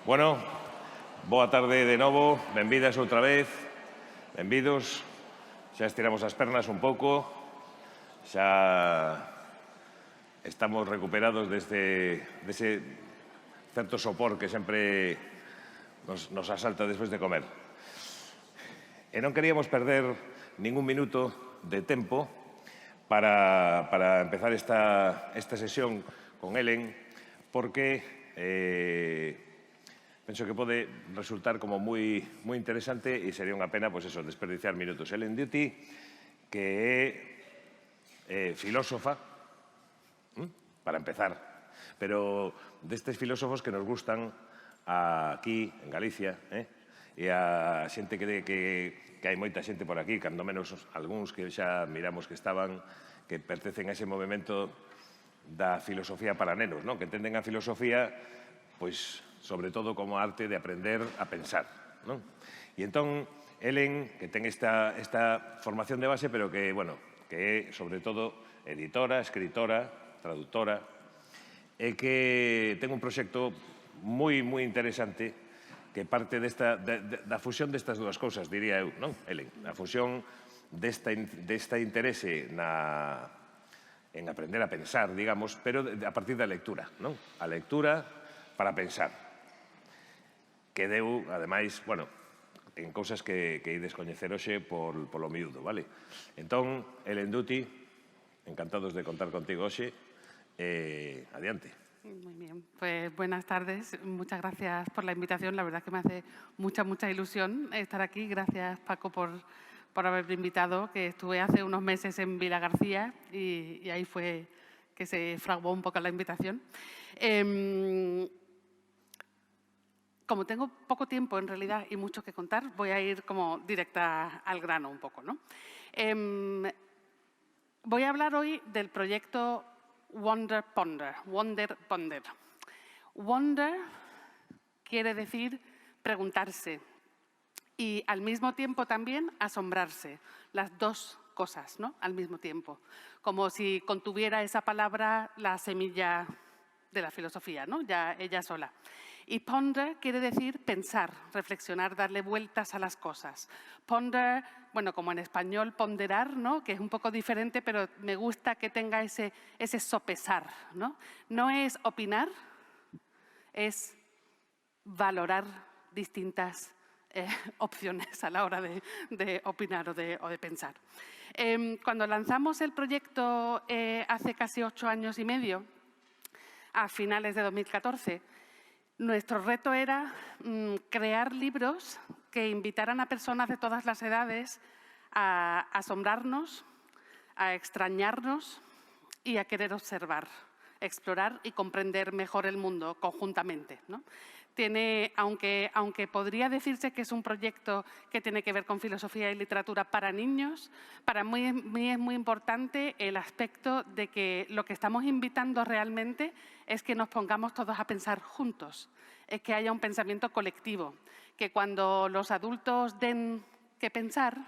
Bueno, boa tarde de novo, benvidas outra vez, benvidos. Xa estiramos as pernas un pouco, xa estamos recuperados dese certo sopor que sempre nos asalta despois de comer. E non queríamos perder ningún minuto de tempo para empezar esta sesión con Helen, porque penso que pode resultar como moi interesante e sería unha pena, pois eso, desperdiciar minutos. Helen Duty, que é filósofa, para empezar, pero destes filósofos que nos gustan aquí, en Galicia, e a xente que hai moita xente por aquí, cando menos algúns que xa miramos que estaban, que pertencen a ese movimento da filosofía para nenos, non? Que entenden a filosofía, pois, sobre todo como arte de aprender a pensar, non? E entón, Helen, que ten esta formación de base, pero que, bueno, que é, sobre todo, editora, escritora, traductora, e que ten un proxecto moi interesante que parte da fusión destas dúas cousas, diría eu, non, Helen? A fusión desta interese en aprender a pensar, digamos, pero a partir da lectura, non? A lectura para pensar. Que deu, ademais, bueno, en cousas que ides coñecer hoxe polo miúdo, vale? Entón, Helen Duty, encantados de contar contigo hoxe. Adiante. Muy bien, pues buenas tardes. Muchas gracias por la invitación. La verdad es que me hace mucha ilusión estar aquí. Gracias, Paco, por haberme invitado, que estuve hace unos meses en Vilagarcía y ahí fue que se fraguó un poco la invitación. Como tengo poco tiempo, en realidad, y mucho que contar, voy a ir como directa al grano un poco, ¿no? Voy a hablar hoy del proyecto Wonder Ponder. Wonder quiere decir preguntarse y al mismo tiempo también asombrarse, las dos cosas, ¿no? Al mismo tiempo, como si contuviera esa palabra la semilla de la filosofía, ¿no? Ya ella sola. Y ponder quiere decir pensar, reflexionar, darle vueltas a las cosas. Ponder, bueno, como en español ponderar, ¿no? Que es un poco diferente, pero me gusta que tenga ese sopesar, ¿no? No es opinar, es valorar distintas opciones a la hora de opinar o de pensar. Cuando lanzamos el proyecto hace casi 8 años y medio, a finales de 2014, nuestro reto era crear libros que invitaran a personas de todas las edades a asombrarnos, a extrañarnos y a querer observar, explorar y comprender mejor el mundo conjuntamente, ¿no? Aunque podría decirse que es un proyecto que tiene que ver con filosofía y literatura para niños, para mí es muy importante el aspecto de que lo que estamos invitando realmente es que nos pongamos todos a pensar juntos, es que haya un pensamiento colectivo, que cuando los adultos den que pensar,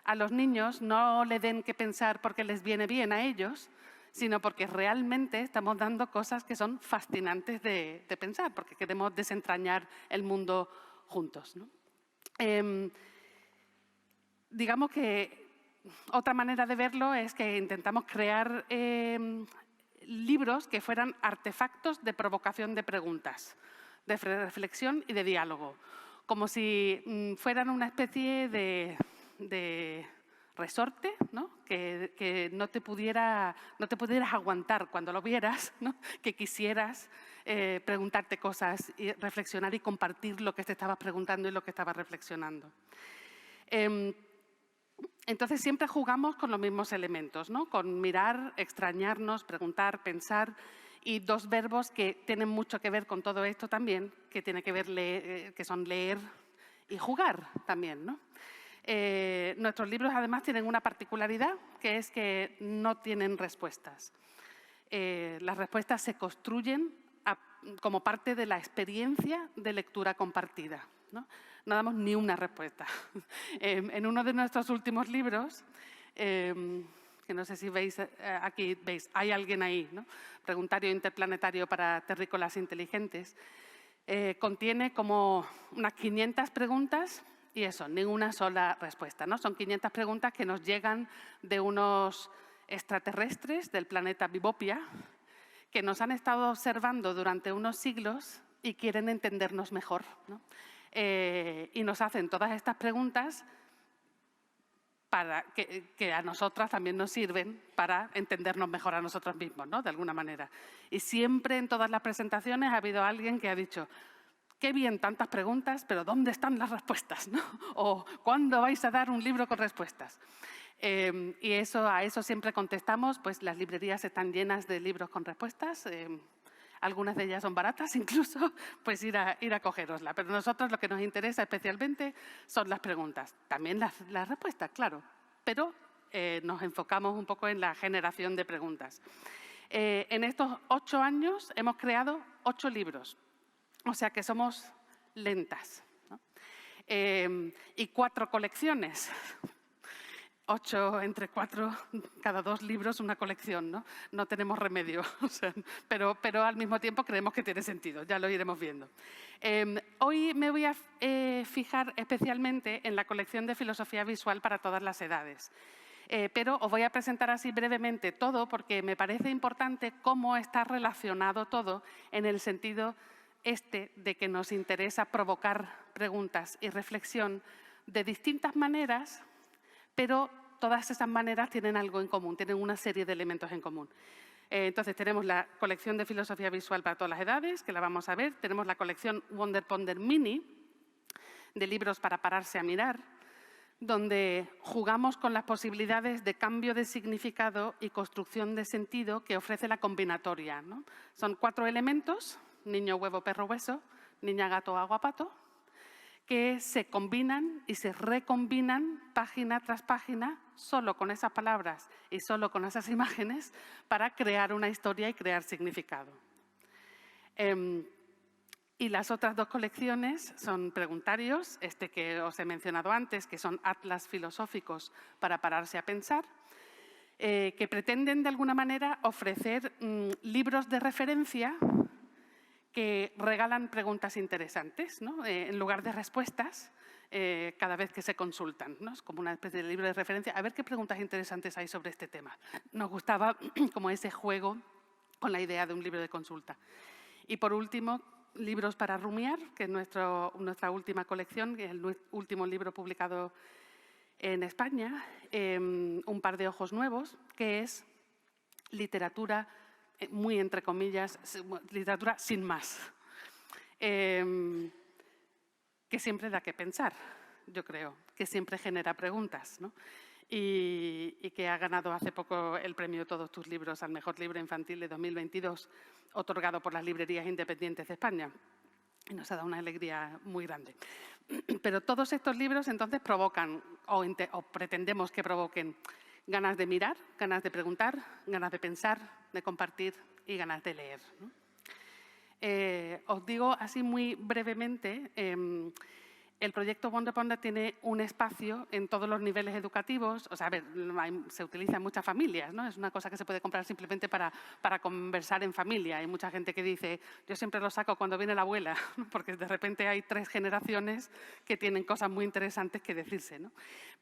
a los niños no le den que pensar porque les viene bien a ellos, sino porque realmente estamos dando cosas que son fascinantes de pensar, porque queremos desentrañar el mundo juntos, ¿no? Digamos que otra manera de verlo es que intentamos crear libros que fueran artefactos de provocación de preguntas, de reflexión y de diálogo, como si fueran una especie de resorte, ¿no? Que no te pudieras aguantar cuando lo vieras, ¿no? Que quisieras preguntarte cosas y reflexionar y compartir lo que te estabas preguntando y lo que estabas reflexionando. Entonces siempre jugamos con los mismos elementos, ¿no? Con mirar, extrañarnos, preguntar, pensar, y dos verbos que tienen mucho que ver con todo esto también, que tiene que ver que son leer y jugar también, ¿no? Nuestros libros además tienen una particularidad, que es que no tienen respuestas. Las respuestas se construyen como parte de la experiencia de lectura compartida, ¿no? No damos ni una respuesta. En uno de nuestros últimos libros, que no sé si veis aquí, veis, hay alguien ahí, ¿no? Preguntario interplanetario para terrícolas inteligentes. contiene como unas 500 preguntas y eso, ninguna sola respuesta, ¿no? Son 500 preguntas que nos llegan de unos extraterrestres del planeta Bibopia que nos han estado observando durante unos siglos y quieren entendernos mejor, ¿no? Y nos hacen todas estas preguntas para que a nosotras también nos sirven para entendernos mejor a nosotros mismos, ¿no? De alguna manera. Y siempre en todas las presentaciones ha habido alguien que ha dicho: qué bien, tantas preguntas, pero ¿dónde están las respuestas, ¿no? O ¿cuándo vais a dar un libro con respuestas? Y a eso siempre contestamos, pues las librerías están llenas de libros con respuestas, algunas de ellas son baratas incluso, pues ir a cogerosla. Pero a nosotros lo que nos interesa especialmente son las preguntas, también las respuestas, claro, pero nos enfocamos un poco en la generación de preguntas. En estos 8 años hemos creado 8 libros, o sea que somos lentas, ¿no? Y 4 colecciones. 8 entre 4, cada 2 libros, una colección, ¿no? No tenemos remedio, o sea, pero al mismo tiempo creemos que tiene sentido, ya lo iremos viendo. Hoy me voy a fijar especialmente en la colección de filosofía visual para todas las edades. Pero os voy a presentar así brevemente todo porque me parece importante cómo está relacionado todo en el sentido de que nos interesa provocar preguntas y reflexión de distintas maneras, pero todas esas maneras tienen algo en común, tienen una serie de elementos en común. Entonces tenemos la colección de filosofía visual para todas las edades, que la vamos a ver. Tenemos la colección Wonder Ponder Mini, de libros para pararse a mirar, donde jugamos con las posibilidades de cambio de significado y construcción de sentido que ofrece la combinatoria, ¿no? Son 4 elementos: niño, huevo, perro, hueso, niña, gato, agua, pato, que se combinan y se recombinan página tras página solo con esas palabras y solo con esas imágenes para crear una historia y crear significado. Y las otras 2 colecciones son preguntarios, que os he mencionado antes, que son atlas filosóficos para pararse a pensar, que pretenden de alguna manera ofrecer libros de referencia que regalan preguntas interesantes, ¿no? En lugar de respuestas, cada vez que se consultan, ¿no? Es como una especie de libro de referencia. A ver qué preguntas interesantes hay sobre este tema. Nos gustaba como ese juego con la idea de un libro de consulta. Y por último, libros para rumiar, que es nuestra última colección, que es el último libro publicado en España, Un par de ojos nuevos, que es literatura, muy entre comillas, literatura sin más, que siempre da que pensar, yo creo, que siempre genera preguntas, ¿no? Y que ha ganado hace poco el premio Todos tus libros al mejor libro infantil de 2022, otorgado por las librerías independientes de España. Y nos ha dado una alegría muy grande. Pero todos estos libros entonces provocan, o pretendemos que provoquen, ganas de mirar, ganas de preguntar, ganas de pensar, de compartir y ganas de leer, ¿no? Os digo así muy brevemente, el proyecto Wonder Ponder tiene un espacio en todos los niveles educativos. O sea, a ver, se utiliza en muchas familias, ¿no? Es una cosa que se puede comprar simplemente para conversar en familia. Hay mucha gente que dice, yo siempre lo saco cuando viene la abuela, porque de repente hay 3 generaciones que tienen cosas muy interesantes que decirse, ¿no?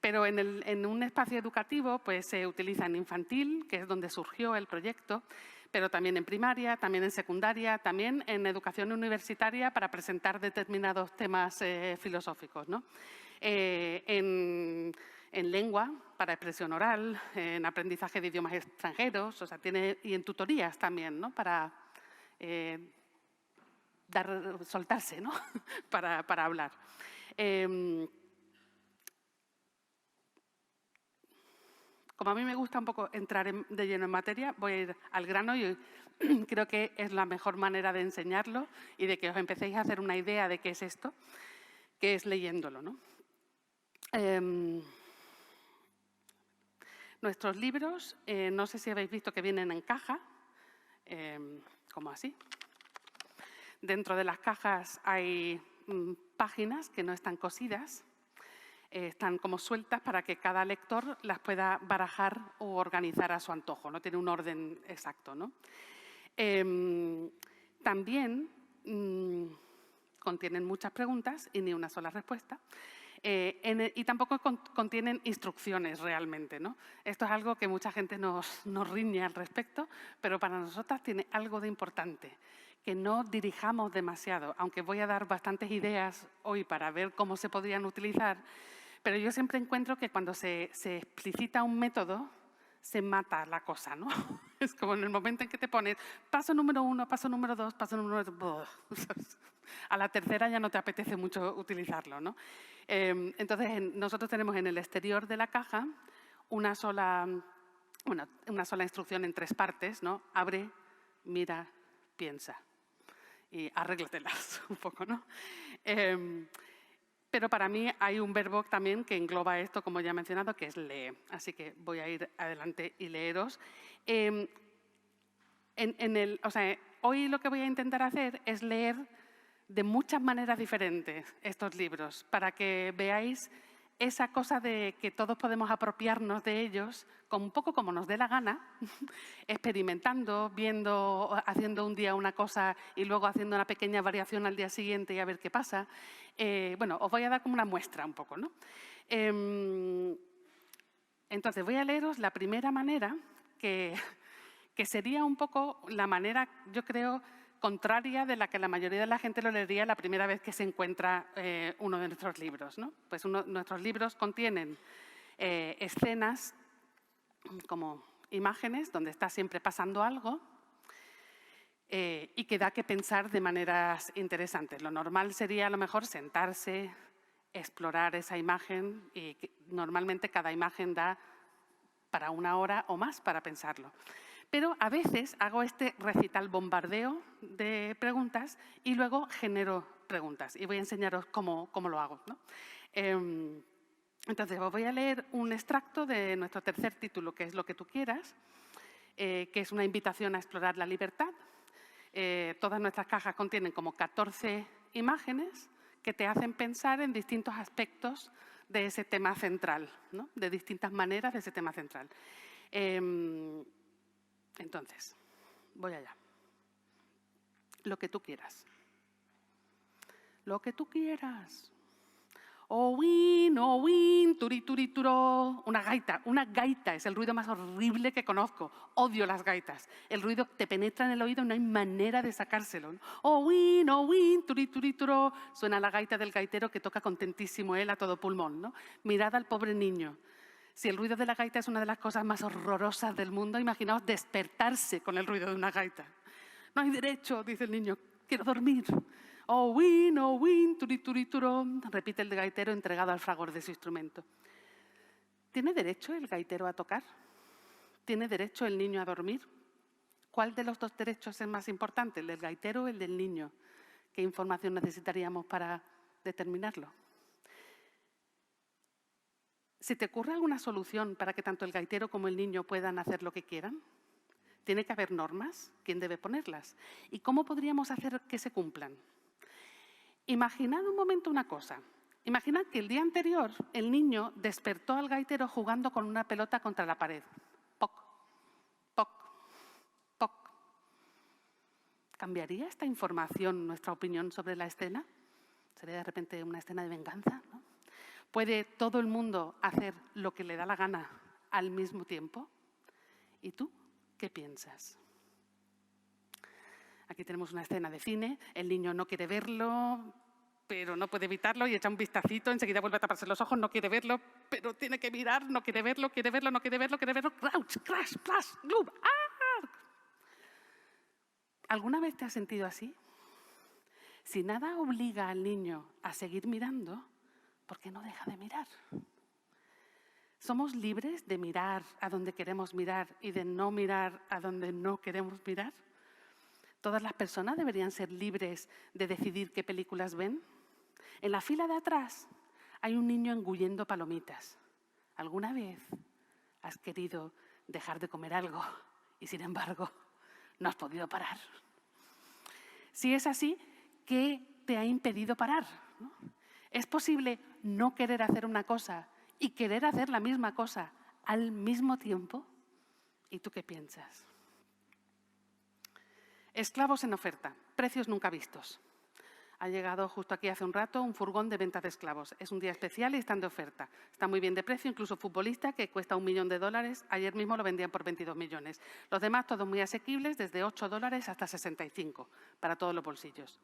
Pero en un espacio educativo pues se utiliza en infantil, que es donde surgió el proyecto, pero también en primaria, también en secundaria, también en educación universitaria para presentar determinados temas filosóficos, ¿no? En lengua, para expresión oral, en aprendizaje de idiomas extranjeros, o sea, y en tutorías también, ¿no? Para soltarse, ¿no? para hablar. Como a mí me gusta un poco entrar de lleno en materia, voy a ir al grano y creo que es la mejor manera de enseñarlo y de que os empecéis a hacer una idea de qué es esto, que es leyéndolo, ¿no? Nuestros libros, no sé si habéis visto que vienen en caja, como así. Dentro de las cajas hay páginas que no están cosidas. Están como sueltas para que cada lector las pueda barajar o organizar a su antojo, no tiene un orden exacto, ¿no? También contienen muchas preguntas y ni una sola respuesta. Y tampoco contienen instrucciones realmente, ¿no? Esto es algo que mucha gente nos riñe al respecto, pero para nosotras tiene algo de importante, que no dirijamos demasiado, aunque voy a dar bastantes ideas hoy para ver cómo se podrían utilizar, pero yo siempre encuentro que cuando se explicita un método, se mata la cosa, ¿no? Es como en el momento en que te pones paso número 1, paso número 2, paso número 2, a la tercera ya no te apetece mucho utilizarlo, ¿no? Entonces, nosotros tenemos en el exterior de la caja una sola instrucción en 3 partes, ¿no? Abre, mira, piensa y arréglatelas un poco, ¿no? Pero para mí hay un verbo también que engloba esto, como ya he mencionado, que es leer. Así que voy a ir adelante y leeros. Hoy lo que voy a intentar hacer es leer de muchas maneras diferentes estos libros, para que veáis esa cosa de que todos podemos apropiarnos de ellos un poco como nos dé la gana, experimentando, viendo, haciendo un día una cosa y luego haciendo una pequeña variación al día siguiente y a ver qué pasa. Bueno, os voy a dar como una muestra un poco, ¿no? Entonces, voy a leeros la primera manera, que sería un poco la manera, yo creo, contraria de la que la mayoría de la gente lo leería la primera vez que se encuentra uno de nuestros libros, ¿no? Pues nuestros libros contienen escenas como imágenes donde está siempre pasando algo y que da que pensar de maneras interesantes. Lo normal sería a lo mejor sentarse, explorar esa imagen y normalmente cada imagen da para 1 hora o más para pensarlo. Pero a veces hago este recital bombardeo de preguntas y luego genero preguntas. Y voy a enseñaros cómo lo hago, ¿no? Entonces, os voy a leer un extracto de nuestro tercer título, que es Lo que tú quieras, que es una invitación a explorar la libertad. Todas nuestras cajas contienen como 14 imágenes que te hacen pensar en distintos aspectos de ese tema central, ¿no? De distintas maneras de ese tema central. Entonces, voy allá. Lo que tú quieras. Lo que tú quieras. Oh, win, turi, turi, turo. Una gaita es el ruido más horrible que conozco. Odio las gaitas. El ruido te penetra en el oído y no hay manera de sacárselo. Oh, win, turi, turi, turo. Suena la gaita del gaitero que toca contentísimo él a todo pulmón, ¿no? Mirad al pobre niño. Si el ruido de la gaita es una de las cosas más horrorosas del mundo, imaginaos despertarse con el ruido de una gaita. No hay derecho, dice el niño, quiero dormir. Oh, win, turi, turi, turo, repite el gaitero entregado al fragor de su instrumento. ¿Tiene derecho el gaitero a tocar? ¿Tiene derecho el niño a dormir? ¿Cuál de los 2 derechos es más importante, el del gaitero o el del niño? ¿Qué información necesitaríamos para determinarlo? ¿Se te ocurre alguna solución para que tanto el gaitero como el niño puedan hacer lo que quieran? ¿Tiene que haber normas? ¿Quién debe ponerlas? ¿Y cómo podríamos hacer que se cumplan? Imaginad un momento una cosa. Imaginad que el día anterior el niño despertó al gaitero jugando con una pelota contra la pared. Poc, poc, poc. ¿Cambiaría esta información nuestra opinión sobre la escena? ¿Sería de repente una escena de venganza, ¿no? ¿Puede todo el mundo hacer lo que le da la gana al mismo tiempo? ¿Y tú qué piensas? Aquí tenemos una escena de cine, el niño no quiere verlo, pero no puede evitarlo y echa un vistacito, enseguida vuelve a taparse los ojos, no quiere verlo, pero tiene que mirar, no quiere verlo, no quiere verlo, crouch, crash, splash, gloob, ¡ah! ¿Alguna vez te has sentido así? Si nada obliga al niño a seguir mirando, ¿por qué no deja de mirar? ¿Somos libres de mirar a donde queremos mirar y de no mirar a donde no queremos mirar? ¿Todas las personas deberían ser libres de decidir qué películas ven? En la fila de atrás hay un niño engullendo palomitas. ¿Alguna vez has querido dejar de comer algo y, sin embargo, no has podido parar? Si es así, ¿qué te ha impedido parar? ¿No? ¿Es posible no querer hacer una cosa y querer hacer la misma cosa al mismo tiempo? ¿Y tú qué piensas? Esclavos en oferta, precios nunca vistos. Ha llegado justo aquí hace un rato un furgón de venta de esclavos. Es un día especial y están de oferta. Está muy bien de precio, incluso futbolista, que cuesta $1 millón. Ayer mismo lo vendían por 22 millones. Los demás todos muy asequibles, desde $8 hasta 65, para todos los bolsillos.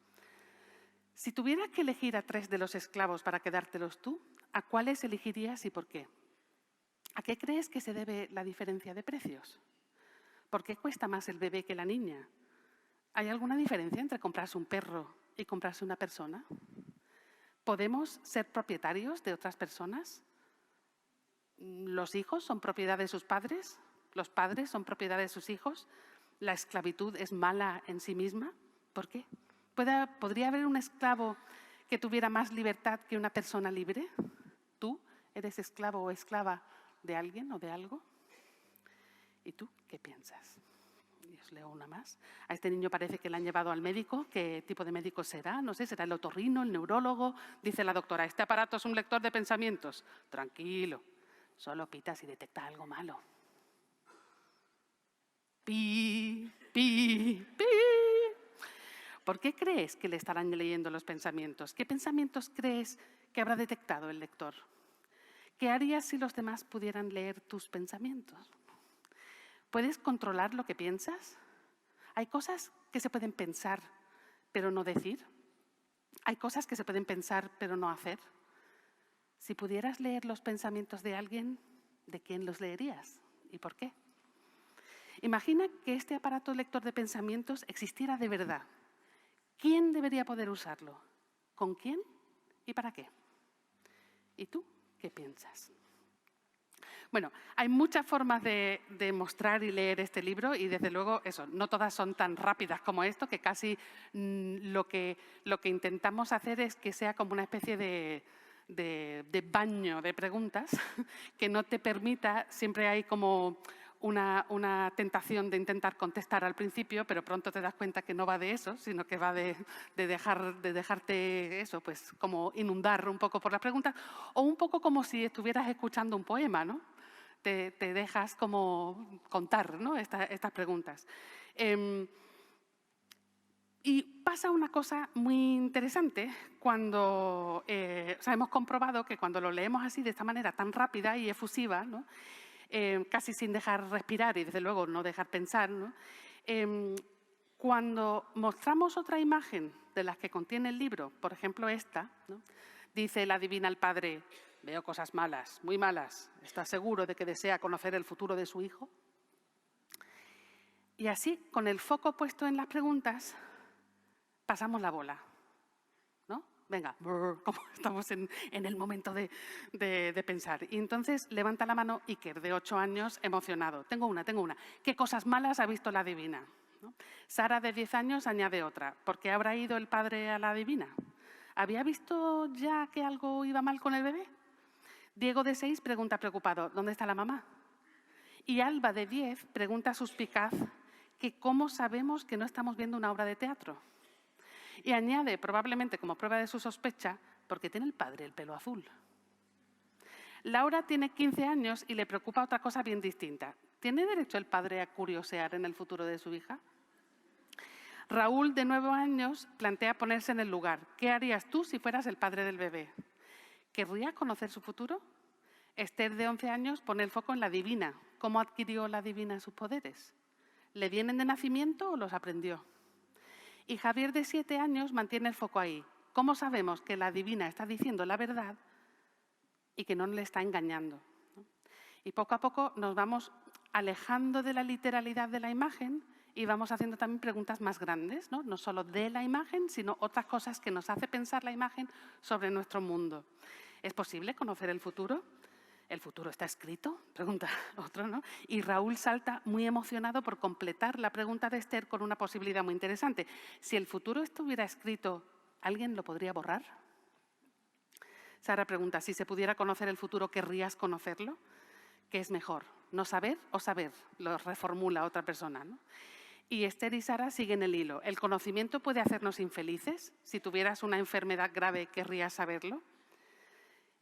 Si tuvieras que elegir a 3 de los esclavos para quedártelos tú, ¿a cuáles elegirías y por qué? ¿A qué crees que se debe la diferencia de precios? ¿Por qué cuesta más el bebé que la niña? ¿Hay alguna diferencia entre comprarse un perro y comprarse una persona? ¿Podemos ser propietarios de otras personas? ¿Los hijos son propiedad de sus padres? ¿Los padres son propiedad de sus hijos? ¿La esclavitud es mala en sí misma? ¿Por qué? ¿Podría haber un esclavo que tuviera más libertad que una persona libre? ¿Tú eres esclavo o esclava de alguien o de algo? ¿Y tú qué piensas? Y os leo una más. A este niño parece que le han llevado al médico. ¿Qué tipo de médico será? No sé, será el otorrino, el neurólogo. Dice la doctora, este aparato es un lector de pensamientos. Tranquilo, solo pita si detecta algo malo. Pi, pi, pi. ¿Por qué crees que le estarán leyendo los pensamientos? ¿Qué pensamientos crees que habrá detectado el lector? ¿Qué harías si los demás pudieran leer tus pensamientos? ¿Puedes controlar lo que piensas? ¿Hay cosas que se pueden pensar pero no decir? ¿Hay cosas que se pueden pensar pero no hacer? Si pudieras leer los pensamientos de alguien, ¿de quién los leerías? ¿Y por qué? Imagina que este aparato lector de pensamientos existiera de verdad. ¿Quién debería poder usarlo? ¿Con quién? ¿Y para qué? ¿Y tú qué piensas? Bueno, hay muchas formas de mostrar y leer este libro y desde luego eso, no todas son tan rápidas como esto, que casi lo que intentamos hacer es que sea como una especie de baño de preguntas que no te permita, siempre hay como una tentación de intentar contestar al principio, pero pronto te das cuenta que no va de eso, sino que va de dejarte eso, pues como inundar un poco por las preguntas, o un poco como si estuvieras escuchando un poema, ¿no? Te dejas como contar, ¿no? estas preguntas. Y pasa una cosa muy interesante cuando hemos comprobado que cuando lo leemos así, de esta manera tan rápida y efusiva, ¿no? Casi sin dejar respirar y desde luego no dejar pensar, ¿no? Cuando mostramos otra imagen de las que contiene el libro, por ejemplo esta, ¿no? Dice la adivina al padre, veo cosas malas, muy malas, ¿estás seguro de que desea conocer el futuro de su hijo? Y así, con el foco puesto en las preguntas, pasamos la bola, ¿no? Venga, como estamos en el momento de pensar. Y entonces levanta la mano Iker, de 8 años, emocionado. Tengo una. ¿Qué cosas malas ha visto la adivina? ¿No? Sara, de 10 años, añade otra. ¿Por qué habrá ido el padre a la adivina? ¿Había visto ya que algo iba mal con el bebé? Diego, de 6, pregunta preocupado, ¿dónde está la mamá? Y Alba, de 10, pregunta suspicaz que cómo sabemos que no estamos viendo una obra de teatro. Y añade, probablemente como prueba de su sospecha, porque tiene el padre el pelo azul. Laura tiene 15 años y le preocupa otra cosa bien distinta. ¿Tiene derecho el padre a curiosear en el futuro de su hija? Raúl, de 9 años, plantea ponerse en el lugar. ¿Qué harías tú si fueras el padre del bebé? ¿Querrías conocer su futuro? Esther, de 11 años, pone el foco en la adivina. ¿Cómo adquirió la adivina sus poderes? ¿Le vienen de nacimiento o los aprendió? Y Javier, de 7 años, mantiene el foco ahí. ¿Cómo sabemos que la adivina está diciendo la verdad y que no le está engañando? Y poco a poco nos vamos alejando de la literalidad de la imagen y vamos haciendo también preguntas más grandes, ¿no? No solo de la imagen, sino otras cosas que nos hace pensar la imagen sobre nuestro mundo. ¿Es posible conocer el futuro? ¿El futuro está escrito? Pregunta otro, ¿no? Y Raúl salta muy emocionado por completar la pregunta de Esther con una posibilidad muy interesante. Si el futuro estuviera escrito, ¿alguien lo podría borrar? Sara pregunta, si se pudiera conocer el futuro, ¿querrías conocerlo? ¿Qué es mejor, no saber o saber? Lo reformula otra persona, ¿no? Y Esther y Sara siguen el hilo. ¿El conocimiento puede hacernos infelices? Si tuvieras una enfermedad grave, ¿querrías saberlo?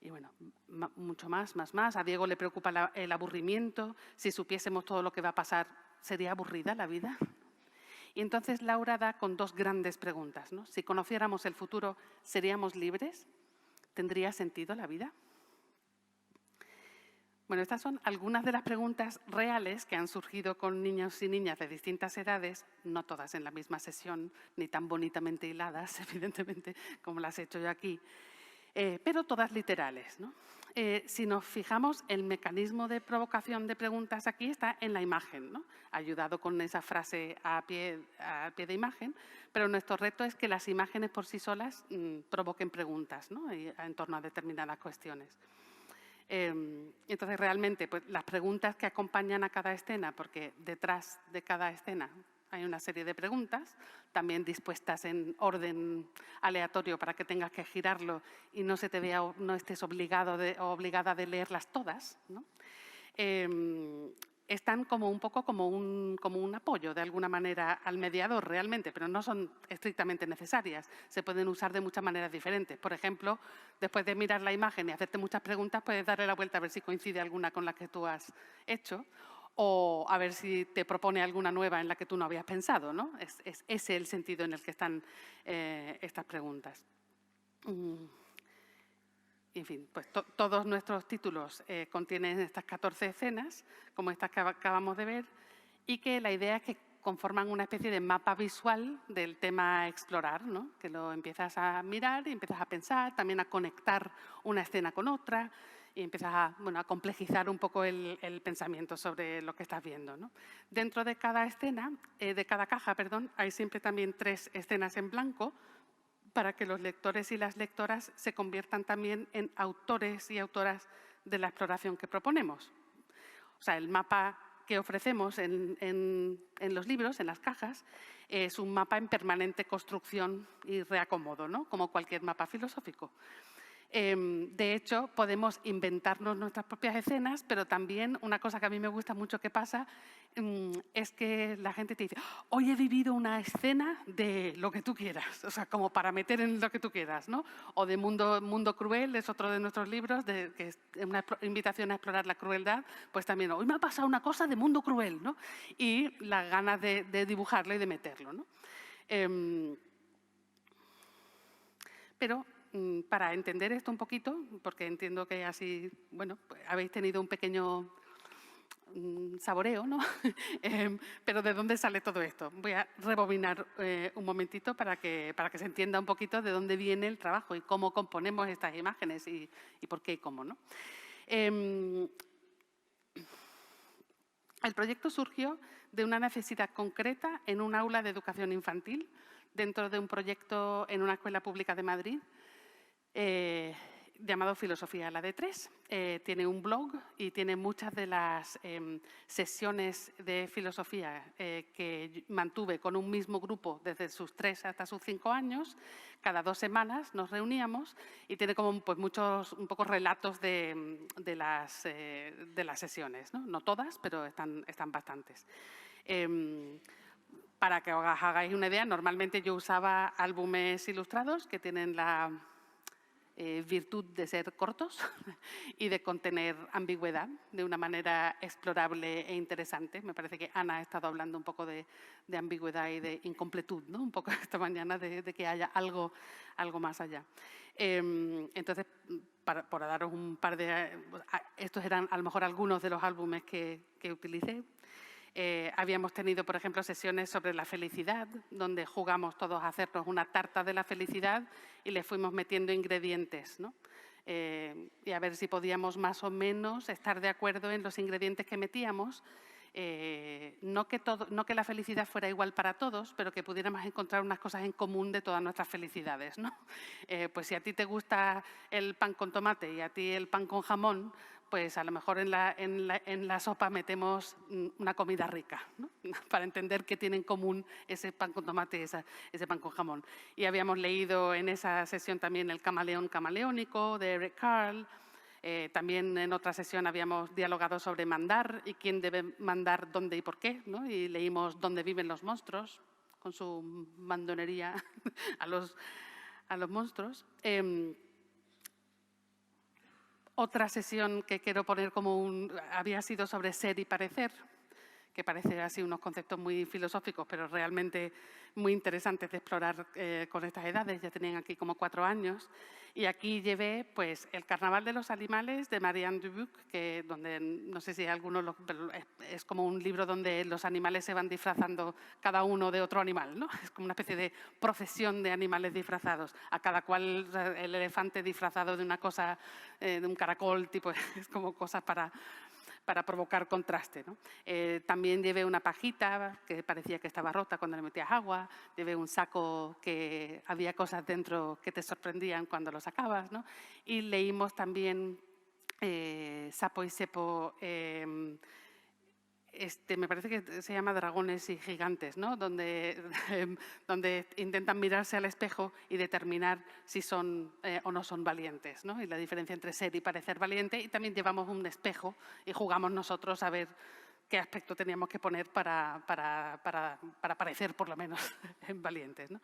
Y bueno, mucho más. A Diego le preocupa el aburrimiento. Si supiésemos todo lo que va a pasar, ¿sería aburrida la vida? Y entonces Laura da con dos grandes preguntas, ¿no? Si conociéramos el futuro, ¿seríamos libres? ¿Tendría sentido la vida? Bueno, estas son algunas de las preguntas reales que han surgido con niños y niñas de distintas edades, no todas en la misma sesión, ni tan bonitamente hiladas, evidentemente, como las he hecho yo aquí, pero todas literales, ¿no? Si nos fijamos, el mecanismo de provocación de preguntas aquí está en la imagen, ¿no? Ayudado con esa frase a pie de imagen, pero nuestro reto es que las imágenes por sí solas provoquen preguntas, ¿no? En torno a determinadas cuestiones. Entonces, realmente, pues, las preguntas que acompañan a cada escena, porque detrás de cada escena hay una serie de preguntas, también dispuestas en orden aleatorio para que tengas que girarlo y no se te vea, no estés obligado o obligada de leerlas todas, ¿no? Están como un poco como un apoyo, de alguna manera, al mediador realmente, pero no son estrictamente necesarias. Se pueden usar de muchas maneras diferentes. Por ejemplo, después de mirar la imagen y hacerte muchas preguntas, puedes darle la vuelta a ver si coincide alguna con la que tú has hecho o a ver si te propone alguna nueva en la que tú no habías pensado, ¿no? Es ese el sentido en el que están estas preguntas. En fin, pues todos nuestros títulos contienen estas 14 escenas, como estas que acabamos de ver, y que la idea es que conforman una especie de mapa visual del tema a explorar, ¿no? Que lo empiezas a mirar y empiezas a pensar, también a conectar una escena con otra y empiezas a complejizar un poco el pensamiento sobre lo que estás viendo, ¿no? Dentro de cada escena, de cada caja, perdón, hay siempre también 3 escenas en blanco, para que los lectores y las lectoras se conviertan también en autores y autoras de la exploración que proponemos. O sea, el mapa que ofrecemos en los libros, en las cajas, es un mapa en permanente construcción y reacomodo, ¿no? Como cualquier mapa filosófico. De hecho, podemos inventarnos nuestras propias escenas, pero también una cosa que a mí me gusta mucho que pasa es que la gente te dice, hoy he vivido una escena de lo que tú quieras, o sea, como para meter en lo que tú quieras, ¿no? O de Mundo Cruel, es otro de nuestros libros, que es una invitación a explorar la crueldad, pues también, hoy me ha pasado una cosa de Mundo Cruel, ¿no? Y las ganas de dibujarlo y de meterlo, ¿no? Pero para entender esto un poquito, porque entiendo que así, bueno, pues habéis tenido un pequeño saboreo, ¿no? Pero ¿de dónde sale todo esto? Voy a rebobinar un momentito para que se entienda un poquito de dónde viene el trabajo y cómo componemos estas imágenes y por qué y cómo, ¿no? El proyecto surgió de una necesidad concreta en un aula de educación infantil, dentro de un proyecto en una escuela pública de Madrid, llamado Filosofía la de 3. Tiene un blog y tiene muchas de las sesiones de filosofía que mantuve con un mismo grupo desde sus 3 hasta sus 5 años. Cada 2 semanas nos reuníamos y tiene como pues, muchos un poco relatos de las sesiones, ¿no? No todas, pero están bastantes. Para que os hagáis una idea, normalmente yo usaba álbumes ilustrados que tienen la virtud de ser cortos y de contener ambigüedad de una manera explorable e interesante. Me parece que Ana ha estado hablando un poco de ambigüedad y de incompletud, ¿no? Un poco esta mañana de que haya algo más allá. Entonces, por daros un par de... estos eran a lo mejor algunos de los álbumes que utilicé. Habíamos tenido, por ejemplo, sesiones sobre la felicidad, donde jugamos todos a hacernos una tarta de la felicidad y le fuimos metiendo ingredientes, ¿no? Y a ver si podíamos más o menos estar de acuerdo en los ingredientes que metíamos. No que la felicidad fuera igual para todos, pero que pudiéramos encontrar unas cosas en común de todas nuestras felicidades, ¿no? Pues si a ti te gusta el pan con tomate y a ti el pan con jamón, pues a lo mejor en la sopa metemos una comida rica, ¿no? Para entender qué tiene en común ese pan con tomate y ese pan con jamón. Y habíamos leído en esa sesión también El camaleón camaleónico de Eric Carle. También en otra sesión habíamos dialogado sobre mandar y quién debe mandar dónde y por qué, ¿no? Y leímos Dónde viven los monstruos, con su mandonería a los monstruos. Otra sesión que quiero poner había sido sobre ser y parecer, que parece así unos conceptos muy filosóficos, pero realmente muy interesantes de explorar con estas edades. Ya tenían aquí como 4 años. Y aquí llevé pues, El carnaval de los animales de Marianne Dubuc, que donde no sé si alguno pero es como un libro donde los animales se van disfrazando cada uno de otro animal, ¿no? Es como una especie de procesión de animales disfrazados, a cada cual el elefante disfrazado de una cosa, de un caracol, tipo, es como cosas para provocar contraste, ¿no? También llevé una pajita que parecía que estaba rota cuando le metías agua, llevé un saco que había cosas dentro que te sorprendían cuando lo sacabas, ¿no? Y leímos también Sapo y Sepo, me parece que se llama Dragones y Gigantes, ¿no? Donde intentan mirarse al espejo y determinar si son o no son valientes, ¿no? Y la diferencia entre ser y parecer valiente. Y también llevamos un espejo y jugamos nosotros a ver qué aspecto teníamos que poner para parecer, por lo menos, valientes, ¿no?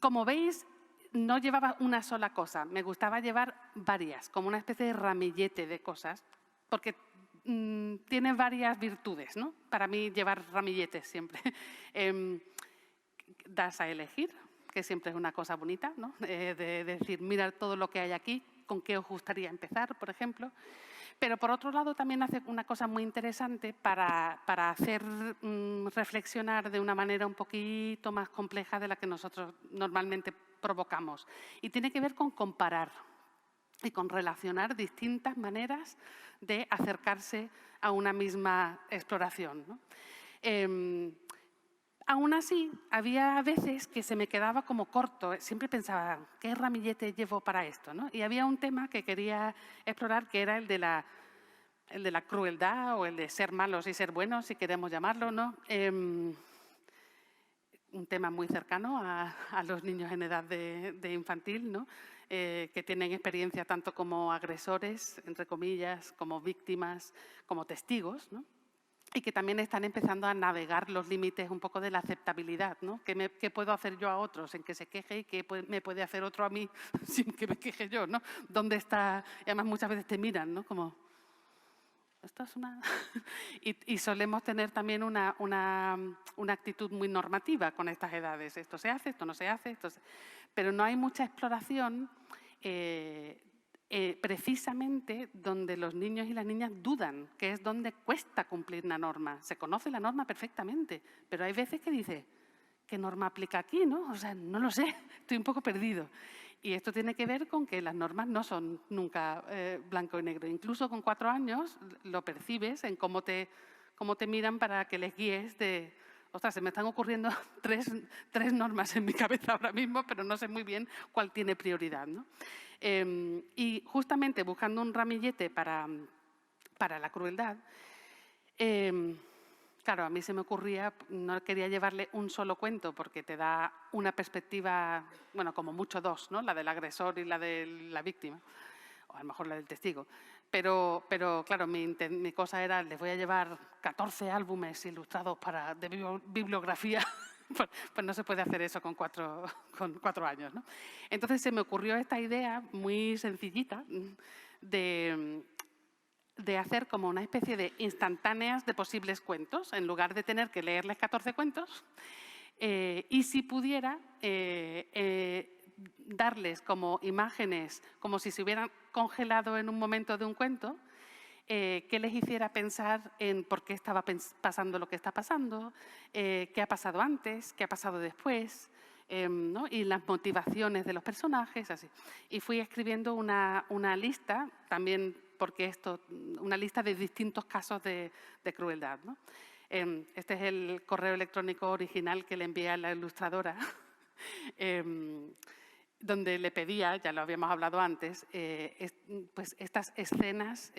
Como veis, no llevaba una sola cosa. Me gustaba llevar varias, como una especie de ramillete de cosas, porque tiene varias virtudes, ¿no? Para mí llevar ramilletes siempre. Das a elegir, que siempre es una cosa bonita, ¿no? De decir, mira todo lo que hay aquí, con qué os gustaría empezar, por ejemplo. Pero por otro lado también hace una cosa muy interesante para hacer reflexionar de una manera un poquito más compleja de la que nosotros normalmente provocamos. Y tiene que ver con comparar y con relacionar distintas maneras de acercarse a una misma exploración, ¿no? Aún así, había veces que se me quedaba como corto. Siempre pensaba, ¿qué ramillete llevo para esto, ¿no? Y había un tema que quería explorar, que era el de la crueldad o el de ser malos y ser buenos, si queremos llamarlo, ¿no? Un tema muy cercano a los niños en edad de infantil, ¿no? Que tienen experiencia tanto como agresores, entre comillas, como víctimas, como testigos, ¿no? Y que también están empezando a navegar los límites un poco de la aceptabilidad, ¿no? ¿Qué puedo hacer yo a otros en que se queje y qué me puede hacer otro a mí sin que me queje yo, ¿no? ¿Dónde está? Y además muchas veces te miran, ¿no? Como, esto es una... y solemos tener también una actitud muy normativa con estas edades. Esto se hace, esto no se hace, pero no hay mucha exploración precisamente donde los niños y las niñas dudan, que es donde cuesta cumplir una norma. Se conoce la norma perfectamente, pero hay veces que dice, ¿qué norma aplica aquí, no? O sea, no lo sé, estoy un poco perdido. Y esto tiene que ver con que las normas no son nunca blanco y negro. Incluso con 4 años lo percibes en cómo te miran para que les guíes de... Ostras, se me están ocurriendo tres normas en mi cabeza ahora mismo, pero no sé muy bien cuál tiene prioridad, ¿no? Y justamente buscando un ramillete para la crueldad, claro, a mí se me ocurría, no quería llevarle un solo cuento porque te da una perspectiva, bueno, como mucho 2, ¿no? La del agresor y la de la víctima, o a lo mejor la del testigo. Pero claro, mi cosa era, les voy a llevar 14 álbumes ilustrados de bibliografía. Pues no se puede hacer eso con 4 años, ¿no? Entonces se me ocurrió esta idea muy sencillita de hacer como una especie de instantáneas de posibles cuentos, en lugar de tener que leerles 14 cuentos, y si pudiera darles como imágenes, como si se hubieran congelado en un momento de un cuento, que les hiciera pensar en por qué estaba pasando lo que está pasando, qué ha pasado antes, qué ha pasado después, ¿no? Y las motivaciones de los personajes, así. Y fui escribiendo una lista, también porque una lista de distintos casos de crueldad, ¿no? Este es el correo electrónico original que le envié a la ilustradora, donde le pedía, ya lo habíamos hablado antes, pues estas escenas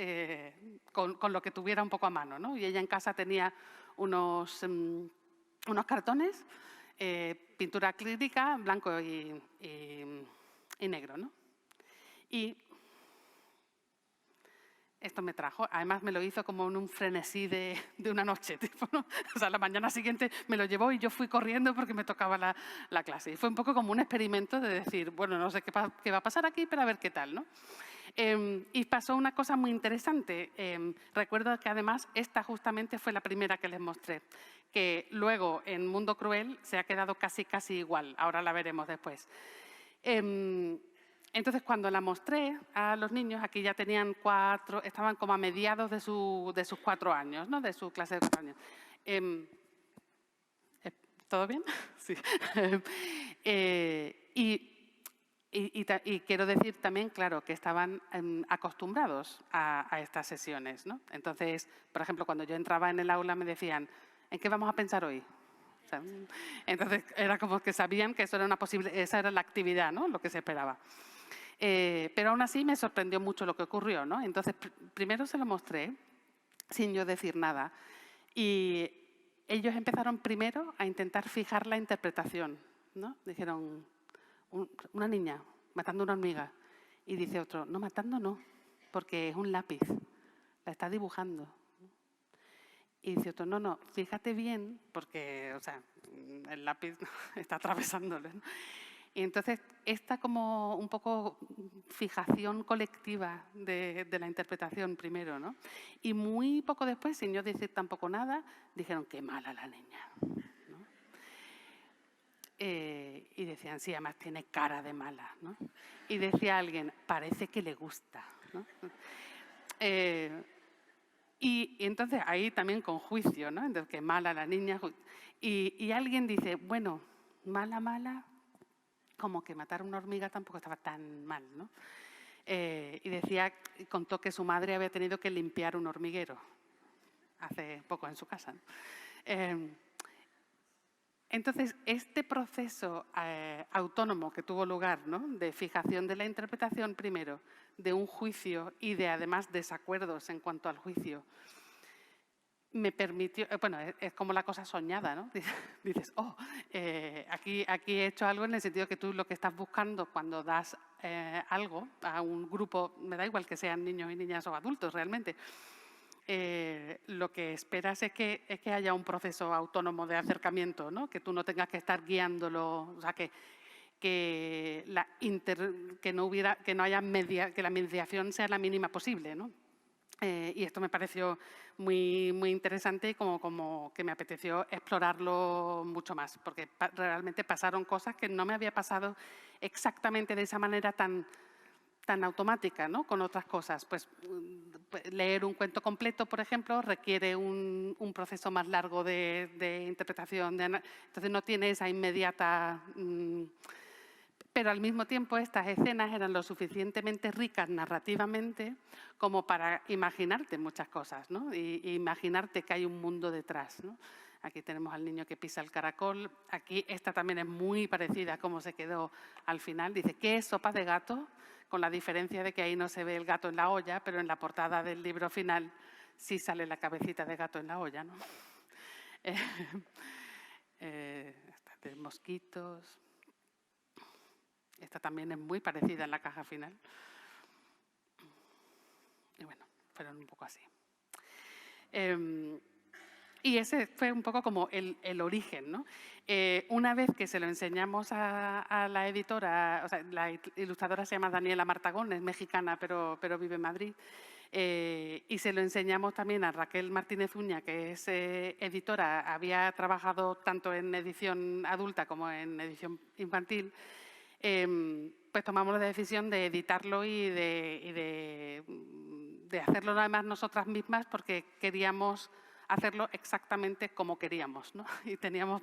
con lo que tuviera un poco a mano, ¿no? Y ella en casa tenía unos cartones, pintura acrílica, blanco y negro, ¿no? Y esto me trajo, además me lo hizo como en un frenesí de una noche, tipo, ¿no? O sea, la mañana siguiente me lo llevó y yo fui corriendo porque me tocaba la clase. Y fue un poco como un experimento de decir, bueno, no sé qué va a pasar aquí, pero a ver qué tal, ¿no? Y pasó una cosa muy interesante. Recuerdo que además esta justamente fue la primera que les mostré, que luego en Mundo Cruel se ha quedado casi igual. Ahora la veremos después. Entonces, cuando la mostré a los niños, aquí ya tenían 4, estaban como a mediados de sus 4 años, ¿no? De su clase de 4 años. ¿Todo bien? Sí. Y quiero decir también, claro, que estaban acostumbrados a estas sesiones, ¿no? Entonces, por ejemplo, cuando yo entraba en el aula me decían, ¿en qué vamos a pensar hoy? O sea, entonces, era como que sabían que eso era esa era la actividad, ¿no? Lo que se esperaba. Pero aún así me sorprendió mucho lo que ocurrió, ¿no? Entonces, primero se lo mostré sin yo decir nada. Y ellos empezaron primero a intentar fijar la interpretación, ¿no? Dijeron, una niña matando una hormiga. Y dice otro, no, matando no, porque es un lápiz, la está dibujando. Y dice otro, no, fíjate bien, porque, o sea, el lápiz está atravesándole, ¿no? Y entonces, esta como un poco fijación colectiva de la interpretación primero, ¿no? Y muy poco después, sin yo decir tampoco nada, dijeron, qué mala la niña, ¿no? Y decían, sí, además tiene cara de mala, ¿no? Y decía alguien, parece que le gusta, ¿no? Y entonces ahí también con juicio, ¿no? Entonces, qué mala la niña. Y alguien dice, bueno, mala, como que matar a una hormiga tampoco estaba tan mal, ¿no? Y contó que su madre había tenido que limpiar un hormiguero hace poco en su casa, ¿no? Entonces, este proceso autónomo que tuvo lugar, ¿no? De fijación de la interpretación primero, de un juicio y de además desacuerdos en cuanto al juicio, me permitió, bueno, es como la cosa soñada, ¿no? Dices, aquí he hecho algo en el sentido que tú lo que estás buscando cuando das algo a un grupo, me da igual que sean niños y niñas o adultos realmente, lo que esperas es que haya un proceso autónomo de acercamiento, ¿no? Que tú no tengas que estar guiándolo, o sea, que la mediación sea la mínima posible, ¿no? Y esto me pareció muy interesante y como que me apeteció explorarlo mucho más, porque realmente pasaron cosas que no me había pasado exactamente de esa manera tan automática, ¿no? Con otras cosas. Pues leer un cuento completo, por ejemplo, requiere un proceso más largo de interpretación. Entonces no tiene esa inmediata... pero al mismo tiempo estas escenas eran lo suficientemente ricas narrativamente como para imaginarte muchas cosas, ¿no? Y imaginarte que hay un mundo detrás, ¿no? Aquí tenemos al niño que pisa el caracol. Aquí esta también es muy parecida a cómo se quedó al final. Dice, ¿qué es sopa de gato? Con la diferencia de que ahí no se ve el gato en la olla, pero en la portada del libro final sí sale la cabecita de gato en la olla, ¿no? De mosquitos. Esta también es muy parecida en la caja final. Y bueno, fueron un poco así. Y ese fue un poco como el origen, ¿no? Una vez que se lo enseñamos a la editora, o sea, la ilustradora se llama Daniela Martagón, es mexicana, pero vive en Madrid, y se lo enseñamos también a Raquel Martínez Uña, que es editora, había trabajado tanto en edición adulta como en edición infantil, pues tomamos la decisión de editarlo y de hacerlo además nosotras mismas porque queríamos hacerlo exactamente como queríamos, ¿no? Y teníamos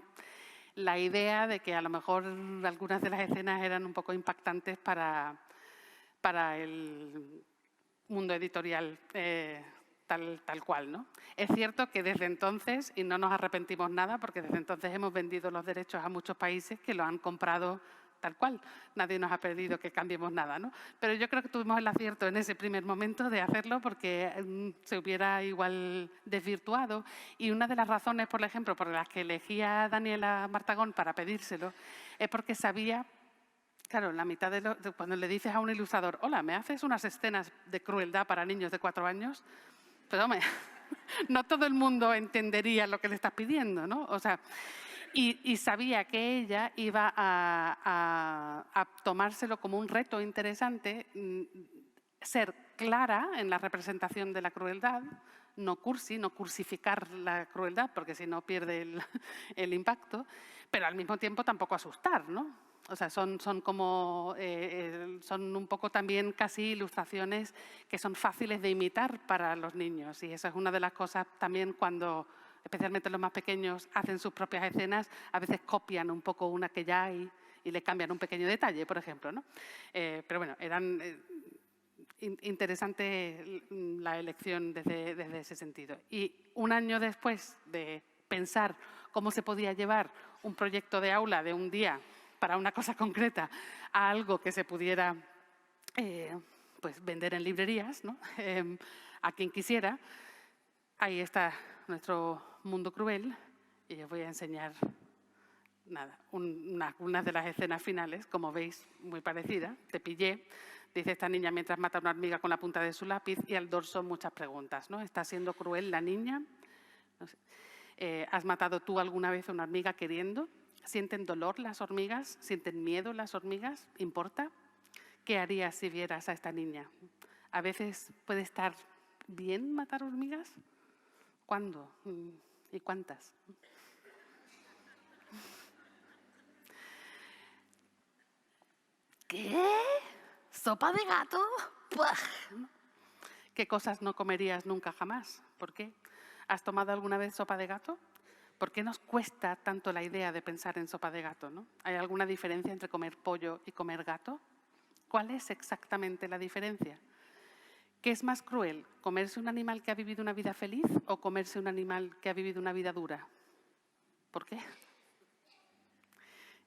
la idea de que a lo mejor algunas de las escenas eran un poco impactantes para el mundo editorial tal cual, ¿no? Es cierto que desde entonces, y no nos arrepentimos nada, porque desde entonces hemos vendido los derechos a muchos países que lo han comprado tal cual. Nadie nos ha pedido que cambiemos nada, ¿no? Pero yo creo que tuvimos el acierto en ese primer momento de hacerlo porque se hubiera igual desvirtuado. Y una de las razones, por ejemplo, por las que elegía a Daniela Martagón para pedírselo es porque sabía, claro, la mitad cuando le dices a un ilustrador, hola, ¿me haces unas escenas de crueldad para niños de 4 años? Pero hombre, no todo el mundo entendería lo que le estás pidiendo, ¿no? O sea, y sabía que ella iba a tomárselo como un reto interesante ser clara en la representación de la crueldad, no cursi, no cursificar la crueldad, porque si no pierde el impacto, pero al mismo tiempo tampoco asustar, ¿no? O sea, son un poco también casi ilustraciones que son fáciles de imitar para los niños, y esa es una de las cosas también cuando, especialmente los más pequeños, hacen sus propias escenas, a veces copian un poco una que ya hay y le cambian un pequeño detalle, por ejemplo, ¿no? Pero bueno, eran interesante la elección desde ese sentido. Y un año después de pensar cómo se podía llevar un proyecto de aula de un día para una cosa concreta a algo que se pudiera pues vender en librerías, ¿no? A quien quisiera, ahí está nuestro mundo cruel, y os voy a enseñar unas de las escenas finales, como veis, muy parecida. Te pillé, dice esta niña mientras mata a una hormiga con la punta de su lápiz, y al dorso muchas preguntas, ¿no? ¿Está siendo cruel la niña? No sé. ¿Has matado tú alguna vez a una hormiga queriendo? ¿Sienten dolor las hormigas? ¿Sienten miedo las hormigas? ¿Importa? ¿Qué harías si vieras a esta niña? A veces puede estar bien matar hormigas. ¿Cuándo? ¿Y cuántas? ¿Qué? ¿Sopa de gato? ¡Puah! ¿Qué cosas no comerías nunca jamás? ¿Por qué? ¿Has tomado alguna vez sopa de gato? ¿Por qué nos cuesta tanto la idea de pensar en sopa de gato, ¿no? ¿Hay alguna diferencia entre comer pollo y comer gato? ¿Cuál es exactamente la diferencia? ¿Qué es más cruel? ¿Comerse un animal que ha vivido una vida feliz o comerse un animal que ha vivido una vida dura? ¿Por qué?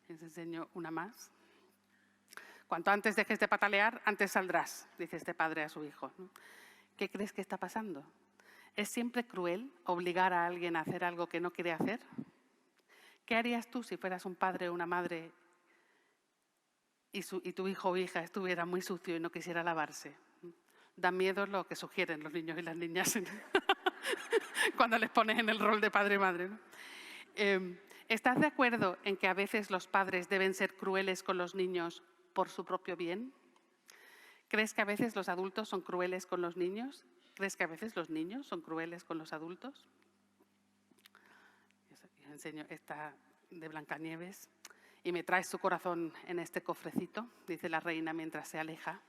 Les enseño una más. Cuanto antes dejes de patalear, antes saldrás, dice este padre a su hijo. ¿Qué crees que está pasando? ¿Es siempre cruel obligar a alguien a hacer algo que no quiere hacer? ¿Qué harías tú si fueras un padre o una madre y tu hijo o hija estuviera muy sucio y no quisiera lavarse? Da miedo lo que sugieren los niños y las niñas cuando les pones en el rol de padre y madre, ¿no? ¿Estás de acuerdo en que a veces los padres deben ser crueles con los niños por su propio bien? ¿Crees que a veces los adultos son crueles con los niños? ¿Crees que a veces los niños son crueles con los adultos? Les enseño esta de Blancanieves. Y me traes su corazón en este cofrecito, dice la reina mientras se aleja,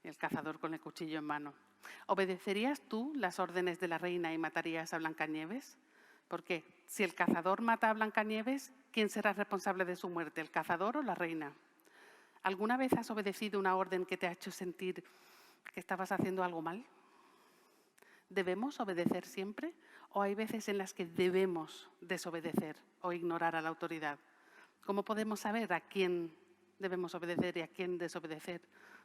el cazador con el cuchillo en mano. ¿Obedecerías tú las órdenes de la reina y matarías a Blancanieves? Porque si el cazador mata a Blancanieves, ¿quién será responsable de su muerte, el cazador o la reina? ¿Alguna vez has obedecido una orden que te ha hecho sentir que estabas haciendo algo mal? ¿Debemos obedecer siempre o hay veces en las que debemos desobedecer o ignorar a la autoridad? ¿Cómo podemos saber a quién debemos obedecer y a quién desobedecer?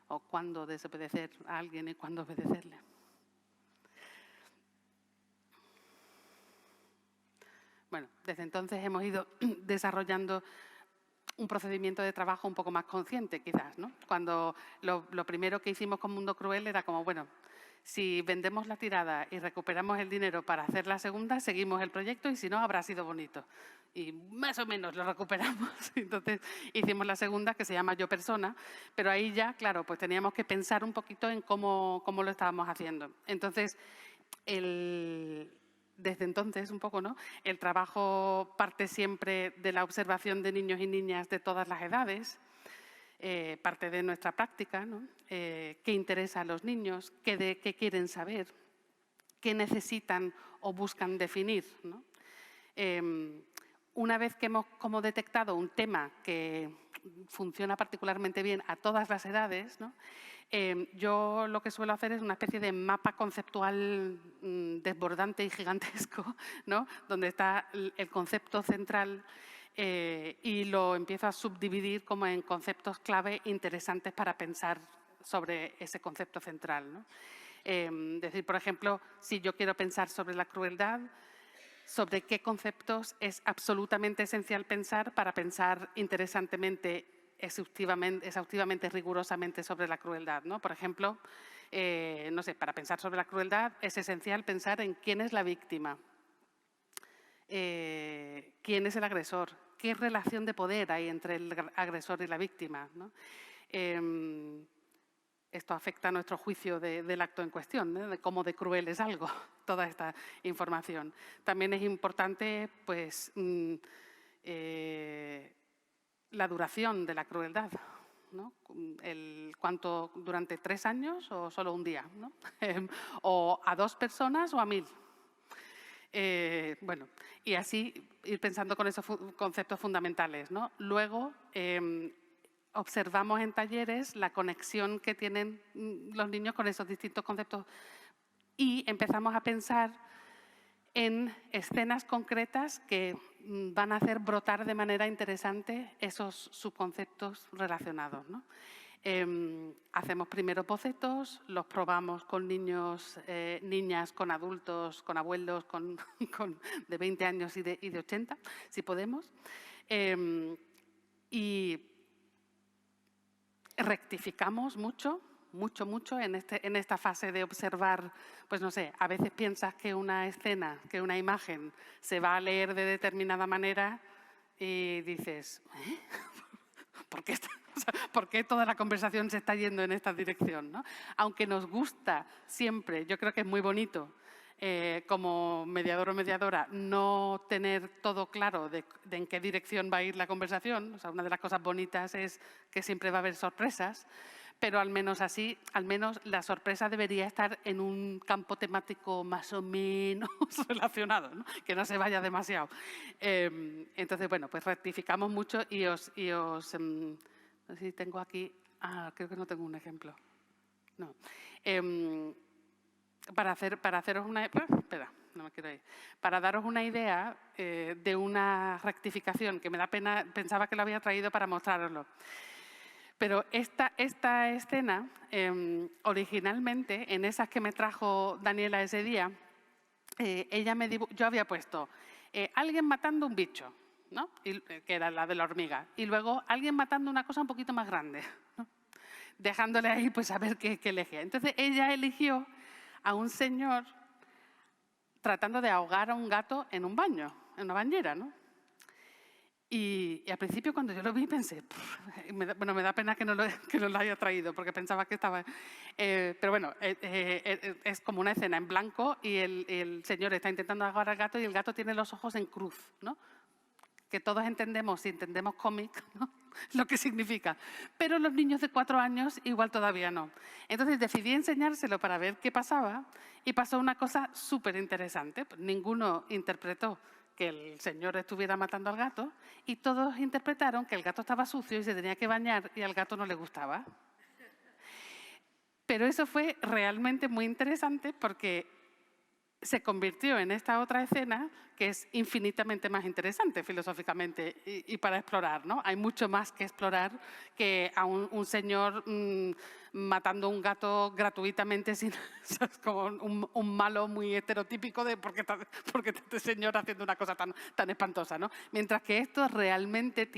¿O cuándo desobedecer a alguien y cuándo obedecerle? Bueno, desde entonces hemos ido desarrollando un procedimiento de trabajo un poco más consciente, quizás, ¿no? Cuando lo primero que hicimos con Mundo Cruel era como, bueno, si vendemos la tirada y recuperamos el dinero para hacer la segunda, seguimos el proyecto y si no, habrá sido bonito. Y más o menos lo recuperamos. Entonces hicimos la segunda, que se llama Yo Persona, pero ahí ya, claro, pues teníamos que pensar un poquito en cómo lo estábamos haciendo. Entonces, desde entonces, un poco, ¿no? El trabajo parte siempre de la observación de niños y niñas de todas las edades, parte de nuestra práctica, ¿no? ¿Qué interesa a los niños? ¿Qué quieren saber? ¿Qué necesitan o buscan definir, ¿no? Una vez que hemos como detectado un tema que funciona particularmente bien a todas las edades, ¿no? Yo lo que suelo hacer es una especie de mapa conceptual desbordante y gigantesco, ¿no? Donde está el concepto central y lo empiezo a subdividir como en conceptos clave interesantes para pensar sobre ese concepto central, ¿no? Decir, por ejemplo, si yo quiero pensar sobre la crueldad, sobre qué conceptos es absolutamente esencial pensar para pensar interesantemente, exhaustivamente, rigurosamente sobre la crueldad, ¿no? Por ejemplo, no sé, para pensar sobre la crueldad es esencial pensar en quién es la víctima, quién es el agresor, qué relación de poder hay entre el agresor y la víctima, ¿no? esto afecta a nuestro juicio del acto en cuestión, ¿no? De cómo de cruel es algo, toda esta información. También es importante, pues, la duración de la crueldad, ¿no? ¿Cuánto durante 3 años o solo un día? ¿No? ¿O a 2 personas o a 1000? Bueno, y así ir pensando con esos conceptos fundamentales, ¿no? Luego, observamos en talleres la conexión que tienen los niños con esos distintos conceptos y empezamos a pensar en escenas concretas que van a hacer brotar de manera interesante esos subconceptos relacionados, ¿no? Hacemos primero bocetos, los probamos con niños, niñas, con adultos, con abuelos, de 20 años y de 80, si podemos. Y rectificamos mucho en esta fase de observar, pues no sé, a veces piensas que una escena, que una imagen se va a leer de determinada manera y dices, ¿eh? ¿Por qué toda la conversación se está yendo en esta dirección, ¿no? Aunque nos gusta siempre, yo creo que es muy bonito, como mediador o mediadora, no tener todo claro de en qué dirección va a ir la conversación. O sea, una de las cosas bonitas es que siempre va a haber sorpresas, pero al menos así, la sorpresa debería estar en un campo temático más o menos relacionado, ¿no? Que no se vaya demasiado. Entonces, bueno, pues rectificamos mucho y os no sé si tengo aquí, creo que no tengo un ejemplo. No. Para haceros una, espera, no me quiero ir. Para daros una idea de una rectificación que me da pena, pensaba que lo había traído para mostraroslo. Pero esta escena, originalmente, en esas que me trajo Daniela ese día, yo había puesto alguien matando un bicho, ¿no? Que era la de la hormiga, y luego alguien matando una cosa un poquito más grande, ¿no? Dejándole ahí pues a ver qué elegía. Entonces ella eligió a un señor tratando de ahogar a un gato en un baño, en una bañera, ¿no? Y al principio cuando yo lo vi pensé, me da pena que no lo haya traído porque pensaba que estaba… pero bueno, es como una escena en blanco y el señor está intentando ahogar al gato y el gato tiene los ojos en cruz, ¿no? Que todos entendemos, si entendemos cómic, ¿no? Lo que significa. Pero los niños de 4 años igual todavía no. Entonces decidí enseñárselo para ver qué pasaba y pasó una cosa súper interesante. Ninguno interpretó que el señor estuviera matando al gato y todos interpretaron que el gato estaba sucio y se tenía que bañar y al gato no le gustaba. Pero eso fue realmente muy interesante porque se convirtió en esta otra escena que es infinitamente más interesante filosóficamente y para explorar, ¿no? Hay mucho más que explorar que a un señor matando un gato gratuitamente, ¿sabes? Como un malo muy estereotípico de porque este señor haciendo una cosa tan espantosa, ¿no? Mientras que esto realmente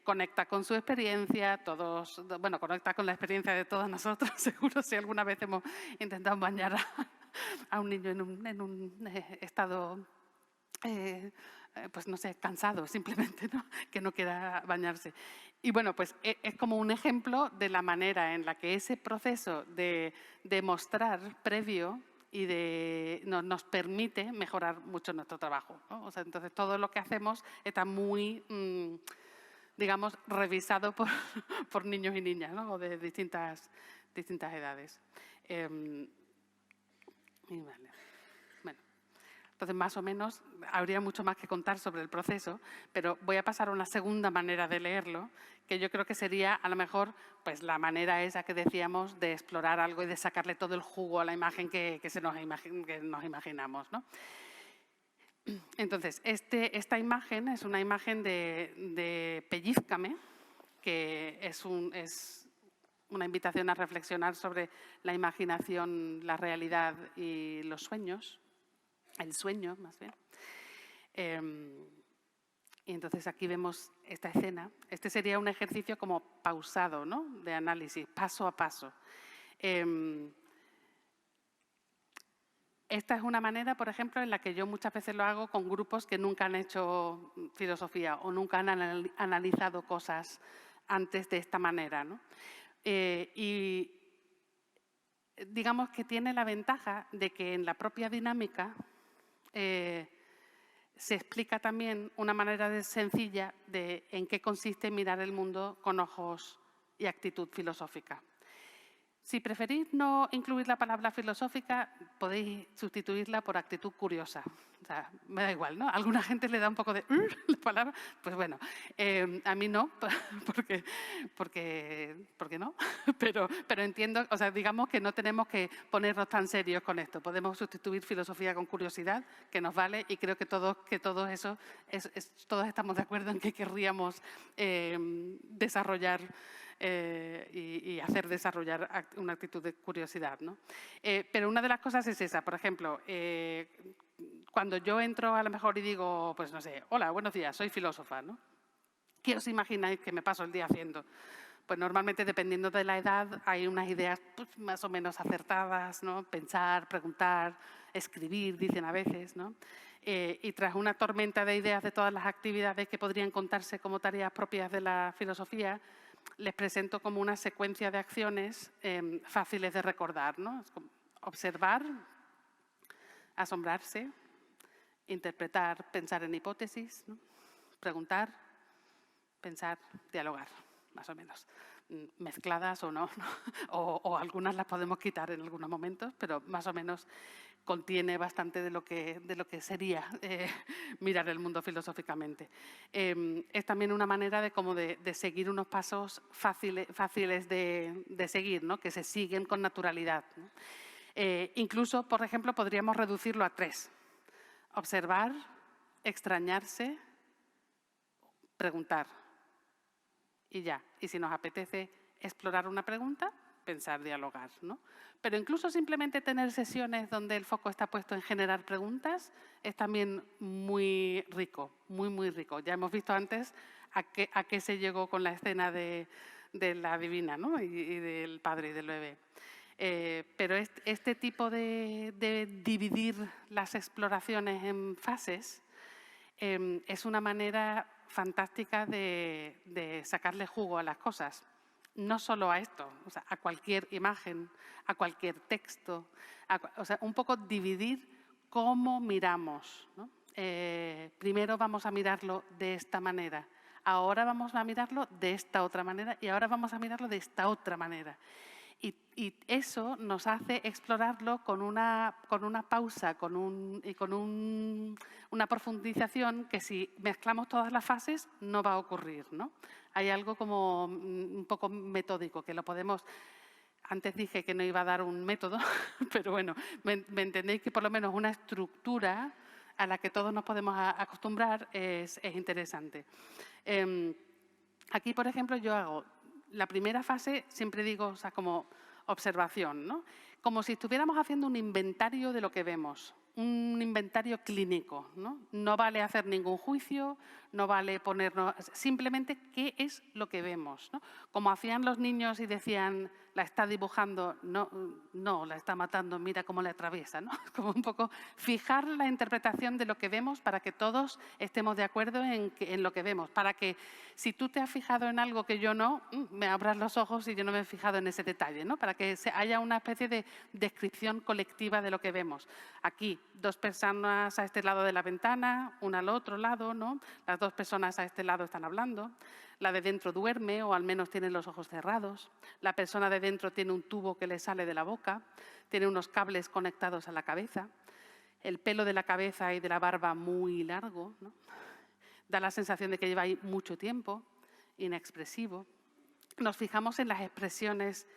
conecta con su experiencia, conecta con la experiencia de todos nosotros, seguro si alguna vez hemos intentado bañar a un niño en un estado, pues no sé, cansado simplemente, ¿no? Que no quiera bañarse. Y bueno, pues es como un ejemplo de la manera en la que ese proceso de mostrar previo y nos permite mejorar mucho nuestro trabajo, ¿no? O sea, entonces todo lo que hacemos está muy, digamos, revisado por niños y niñas, ¿no? O de distintas edades. Y vale. Bueno, entonces más o menos habría mucho más que contar sobre el proceso, pero voy a pasar a una segunda manera de leerlo, que yo creo que sería a lo mejor pues la manera esa que decíamos de explorar algo y de sacarle todo el jugo a la imagen que nos imaginamos, ¿no? Entonces, esta imagen es una imagen de Pellízcame, que es una invitación a reflexionar sobre la imaginación, la realidad y los sueños, el sueño más bien. Y entonces aquí vemos esta escena. Este sería un ejercicio como pausado, ¿no? De análisis, paso a paso. Esta es una manera, por ejemplo, en la que yo muchas veces lo hago con grupos que nunca han hecho filosofía o nunca han analizado cosas antes de esta manera, ¿no? Y digamos que tiene la ventaja de que en la propia dinámica se explica también una manera sencilla de en qué consiste mirar el mundo con ojos y actitud filosófica. Si preferís no incluir la palabra filosófica, podéis sustituirla por actitud curiosa. O sea, me da igual, ¿no? A alguna gente le da un poco de la palabra, pues bueno, a mí no, porque no, pero entiendo, o sea, digamos que no tenemos que ponernos tan serios con esto. Podemos sustituir filosofía con curiosidad, que nos vale, y creo que todos estamos de acuerdo en que querríamos desarrollar y hacer desarrollar una actitud de curiosidad, ¿no? Pero una de las cosas es esa, por ejemplo, cuando yo entro a lo mejor y digo, pues no sé, hola, buenos días, soy filósofa, ¿no? ¿Qué os imagináis que me paso el día haciendo? Pues normalmente, dependiendo de la edad, hay unas ideas pues, más o menos acertadas, ¿no? Pensar, preguntar, escribir, dicen a veces, ¿no? Y tras una tormenta de ideas de todas las actividades que podrían contarse como tareas propias de la filosofía, les presento como una secuencia de acciones fáciles de recordar, ¿no? Es como observar, asombrarse, interpretar, pensar en hipótesis, ¿no? Preguntar, pensar, dialogar, más o menos. Mezcladas o no, ¿no? O algunas las podemos quitar en algunos momentos, pero más o menos contiene bastante de lo que sería mirar el mundo filosóficamente. Es también una manera de seguir unos pasos fáciles de seguir, ¿no? Que se siguen con naturalidad, ¿no? Incluso, por ejemplo, podríamos reducirlo a 3. Observar, extrañarse, preguntar. Y ya. Y si nos apetece explorar una pregunta, pensar, dialogar, ¿no? Pero incluso simplemente tener sesiones donde el foco está puesto en generar preguntas es también muy rico, muy rico. Ya hemos visto antes a qué se llegó con la escena de la divina, ¿no? y del padre y del bebé. Pero este tipo de dividir las exploraciones en fases es una manera fantástica de sacarle jugo a las cosas. No solo a esto, o sea, a cualquier imagen, a cualquier texto, o sea, un poco dividir cómo miramos, ¿no? Primero vamos a mirarlo de esta manera, ahora vamos a mirarlo de esta otra manera y ahora vamos a mirarlo de esta otra manera. Y eso nos hace explorarlo con una pausa, con una profundización que si mezclamos todas las fases no va a ocurrir, ¿no? Hay algo como un poco metódico que lo podemos... Antes dije que no iba a dar un método, pero bueno, me entendéis que por lo menos una estructura a la que todos nos podemos acostumbrar es interesante. Aquí, por ejemplo, yo hago... La primera fase, siempre digo, o sea, como observación, ¿no? Como si estuviéramos haciendo un inventario de lo que vemos, un inventario clínico, ¿no? No vale hacer ningún juicio, no vale ponernos... Simplemente, ¿qué es lo que vemos, ¿no? Como hacían los niños y decían, la está dibujando, no, la está matando, mira cómo le atraviesa, ¿no? Como un poco fijar la interpretación de lo que vemos para que todos estemos de acuerdo en lo que vemos, para que si tú te has fijado en algo que yo no, me abras los ojos y yo no me he fijado en ese detalle, ¿no? Para que haya una especie de descripción colectiva de lo que vemos. Aquí, 2 personas a este lado de la ventana, una al otro lado, ¿no? Las 2 personas a este lado están hablando. La de dentro duerme o al menos tiene los ojos cerrados. La persona de dentro tiene un tubo que le sale de la boca, tiene unos cables conectados a la cabeza, el pelo de la cabeza y de la barba muy largo, ¿no? Da la sensación de que lleva ahí mucho tiempo, inexpresivo. Nos fijamos en las expresiones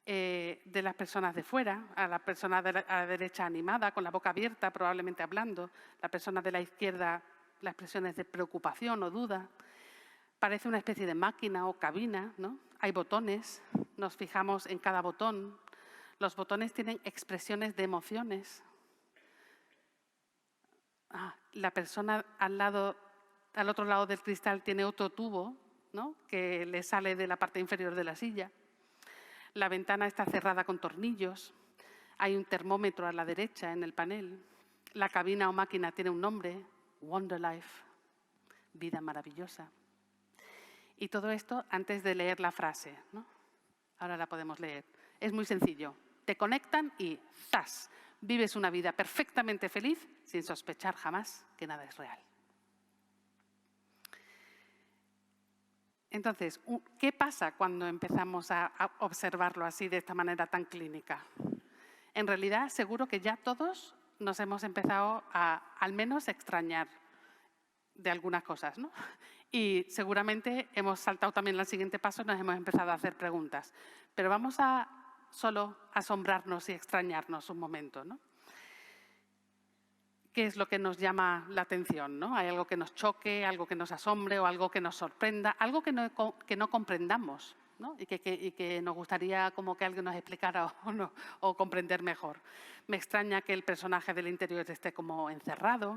de las personas de fuera, a la persona a la derecha animada, con la boca abierta, probablemente hablando, la persona de la izquierda, las expresiones de preocupación o duda. Parece una especie de máquina o cabina, ¿no? Hay botones, nos fijamos en cada botón. Los botones tienen expresiones de emociones. La persona al otro lado del cristal tiene otro tubo, ¿no? Que le sale de la parte inferior de la silla. La ventana está cerrada con tornillos. Hay un termómetro a la derecha en el panel. La cabina o máquina tiene un nombre, Wonder Life, vida maravillosa. Y todo esto antes de leer la frase, ¿no? Ahora la podemos leer. Es muy sencillo. te conectan y ¡zas! Vives una vida perfectamente feliz sin sospechar jamás que nada es real. Entonces, ¿qué pasa cuando empezamos a observarlo así, de esta manera tan clínica? En realidad, seguro que ya todos nos hemos empezado a, al menos, extrañar de algunas cosas, ¿no? Y seguramente hemos saltado también al siguiente paso y nos hemos empezado a hacer preguntas. Pero vamos a solo asombrarnos y extrañarnos un momento, ¿no? ¿Qué es lo que nos llama la atención, ¿no? ¿Hay algo que nos choque, algo que nos asombre o algo que nos sorprenda, algo que no comprendamos, ¿no? y que nos gustaría como que alguien nos explicara o comprender mejor? Me extraña que el personaje del interior esté como encerrado,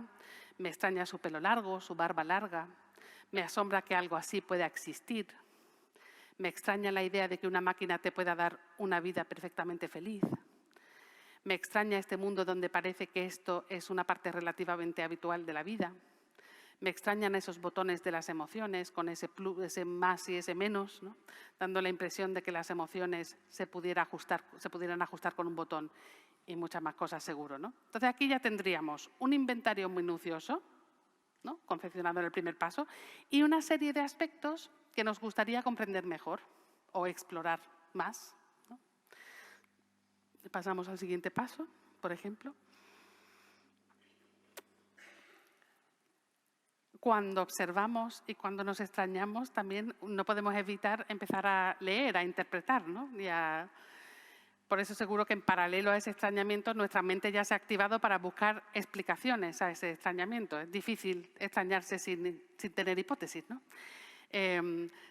me extraña su pelo largo, su barba larga, me asombra que algo así pueda existir, me extraña la idea de que una máquina te pueda dar una vida perfectamente feliz. Me extraña este mundo donde parece que esto es una parte relativamente habitual de la vida. Me extrañan esos botones de las emociones con ese plus, ese más y ese menos, ¿no? Dando la impresión de que las emociones se pudieran ajustar con un botón y muchas más cosas seguro, ¿no? Entonces aquí ya tendríamos un inventario minucioso, ¿no? Confeccionado en el primer paso, y una serie de aspectos que nos gustaría comprender mejor o explorar más. Pasamos al siguiente paso, por ejemplo. Cuando observamos y cuando nos extrañamos, también no podemos evitar empezar a leer, a interpretar, ¿no? Por eso seguro que en paralelo a ese extrañamiento, nuestra mente ya se ha activado para buscar explicaciones a ese extrañamiento. Es difícil extrañarse sin tener hipótesis, ¿no?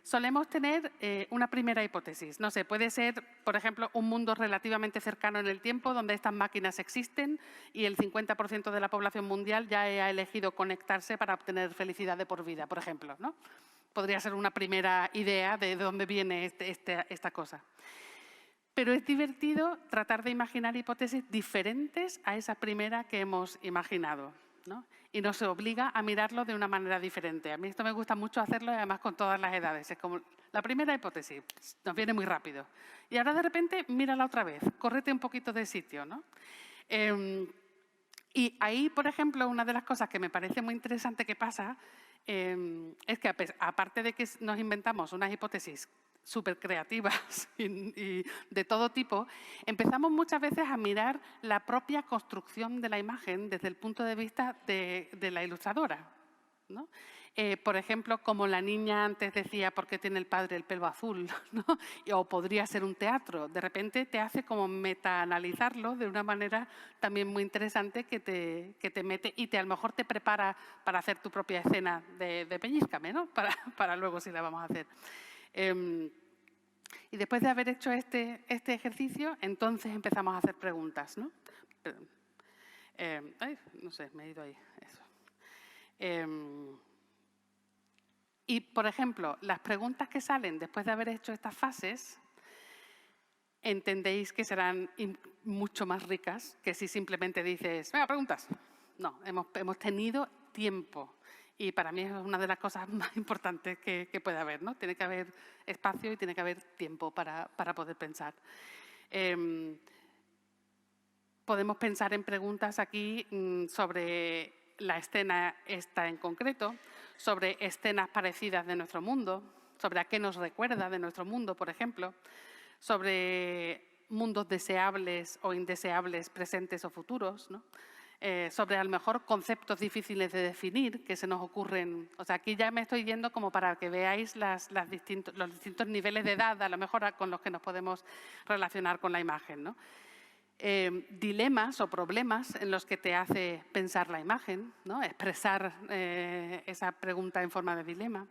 Solemos tener una primera hipótesis. No sé, puede ser, por ejemplo, un mundo relativamente cercano en el tiempo donde estas máquinas existen y el 50% de la población mundial ya ha elegido conectarse para obtener felicidad de por vida, por ejemplo, ¿no? Podría ser una primera idea de dónde viene esta cosa. Pero es divertido tratar de imaginar hipótesis diferentes a esa primera que hemos imaginado, ¿no? Y nos obliga a mirarlo de una manera diferente. A mí esto me gusta mucho hacerlo y además con todas las edades. Es como la primera hipótesis, nos viene muy rápido. Y ahora de repente mírala otra vez, córrete un poquito de sitio, ¿no? Y ahí, por ejemplo, una de las cosas que me parece muy interesante que pasa es que aparte de que nos inventamos unas hipótesis súper creativas y de todo tipo, empezamos muchas veces a mirar la propia construcción de la imagen desde el punto de vista de la ilustradora, ¿no? Por ejemplo, como la niña antes decía, ¿por qué tiene el padre el pelo azul? ¿No? O podría ser un teatro. De repente te hace como metaanalizarlo de una manera también muy interesante que te mete y a lo mejor te prepara para hacer tu propia escena de pellízcame, ¿no? Para luego si la vamos a hacer. Y después de haber hecho este ejercicio, entonces empezamos a hacer preguntas, ¿no? No sé, me he ido ahí. Eso. Y, por ejemplo, las preguntas que salen después de haber hecho estas fases, entendéis que serán mucho más ricas que si simplemente dices, venga, preguntas. No, hemos tenido tiempo. Y para mí es una de las cosas más importantes que puede haber, ¿no? Tiene que haber espacio y tiene que haber tiempo para poder pensar. Podemos pensar en preguntas aquí sobre la escena esta en concreto, sobre escenas parecidas de nuestro mundo, sobre a qué nos recuerda de nuestro mundo, por ejemplo, sobre mundos deseables o indeseables, presentes o futuros, ¿no? Sobre a lo mejor conceptos difíciles de definir que se nos ocurren. O sea, aquí ya me estoy yendo como para que veáis los distintos niveles de edad, a lo mejor con los que nos podemos relacionar con la imagen, ¿no? Dilemas o problemas en los que te hace pensar la imagen, ¿no? Expresar esa pregunta en forma de dilema.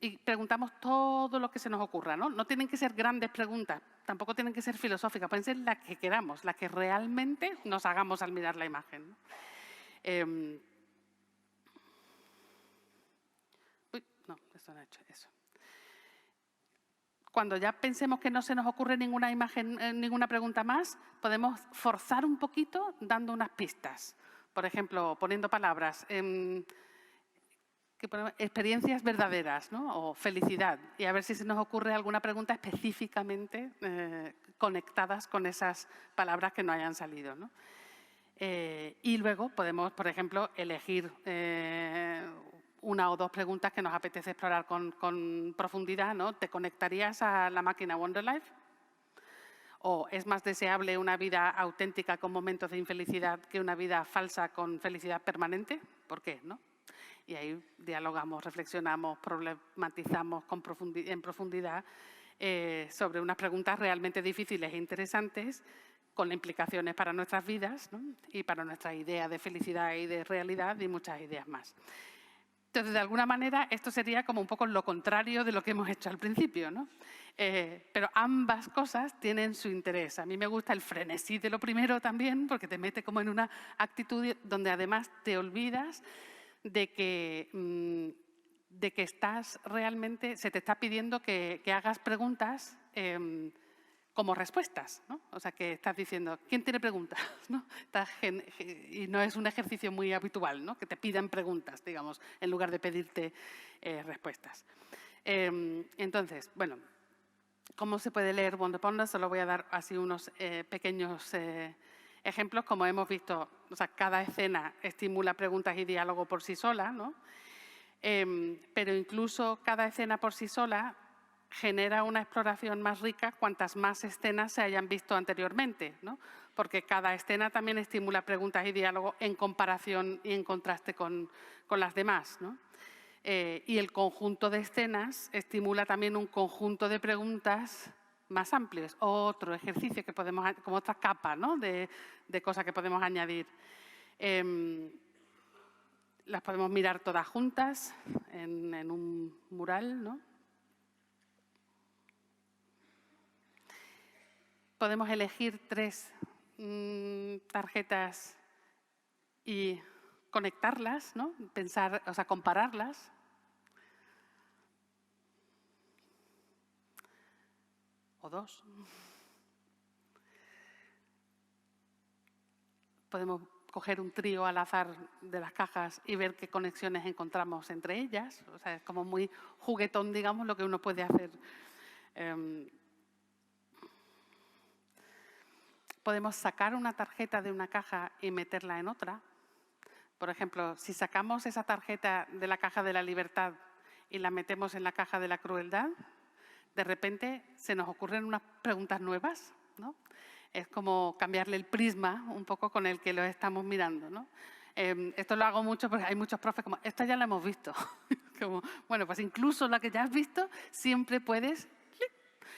Y preguntamos todo lo que se nos ocurra, ¿no? No tienen que ser grandes preguntas, tampoco tienen que ser filosóficas, pueden ser las que queramos, las que realmente nos hagamos al mirar la imagen, ¿no? No, esto no he hecho eso. Cuando ya pensemos que no se nos ocurre ninguna imagen, ninguna pregunta más, podemos forzar un poquito dando unas pistas. Por ejemplo, poniendo palabras. que ponemos experiencias verdaderas, ¿no? O felicidad. Y a ver si se nos ocurre alguna pregunta específicamente conectadas con esas palabras que no hayan salido, ¿no? Y luego podemos, por ejemplo, elegir una o dos preguntas que nos apetece explorar con profundidad, ¿no? ¿Te conectarías a la máquina Wonderlife? ¿O es más deseable una vida auténtica con momentos de infelicidad que una vida falsa con felicidad permanente? ¿Por qué, no? Y ahí dialogamos, reflexionamos, problematizamos en profundidad sobre unas preguntas realmente difíciles e interesantes con implicaciones para nuestras vidas, ¿no? Y para nuestra idea de felicidad y de realidad y muchas ideas más. Entonces, de alguna manera, esto sería como un poco lo contrario de lo que hemos hecho al principio, ¿no? Pero ambas cosas tienen su interés. A mí me gusta el frenesí de lo primero también, porque te mete como en una actitud donde además te olvidas de que estás realmente, se te está pidiendo que hagas preguntas como respuestas, ¿no? O sea, que estás diciendo, ¿quién tiene preguntas? ¿No? Y no es un ejercicio muy habitual, ¿no? Que te pidan preguntas, digamos, en lugar de pedirte respuestas. Entonces, bueno, ¿cómo se puede leer Wonder Ponder? Solo voy a dar así unos pequeños ejemplos. Como hemos visto, o sea, cada escena estimula preguntas y diálogo por sí sola, ¿no? Pero incluso cada escena por sí sola genera una exploración más rica cuantas más escenas se hayan visto anteriormente, ¿no? Porque cada escena también estimula preguntas y diálogo en comparación y en contraste con las demás, ¿no? Y el conjunto de escenas estimula también un conjunto de preguntas más amplios, otro ejercicio que podemos, como otra capa, ¿no? de cosas que podemos añadir. Las podemos mirar todas juntas en un mural, ¿no? Podemos elegir 3 tarjetas y conectarlas, ¿no? Pensar, o sea, compararlas. O 2. Podemos coger un trío al azar de las cajas y ver qué conexiones encontramos entre ellas. O sea, es como muy juguetón, digamos, lo que uno puede hacer. Podemos sacar una tarjeta de una caja y meterla en otra. Por ejemplo, si sacamos esa tarjeta de la caja de la libertad y la metemos en la caja de la crueldad, de repente se nos ocurren unas preguntas nuevas, ¿no? Es como cambiarle el prisma un poco con el que lo estamos mirando, ¿no? Esto lo hago mucho porque hay muchos profes como, esta ya la hemos visto. Como, bueno, pues incluso la que ya has visto siempre puedes.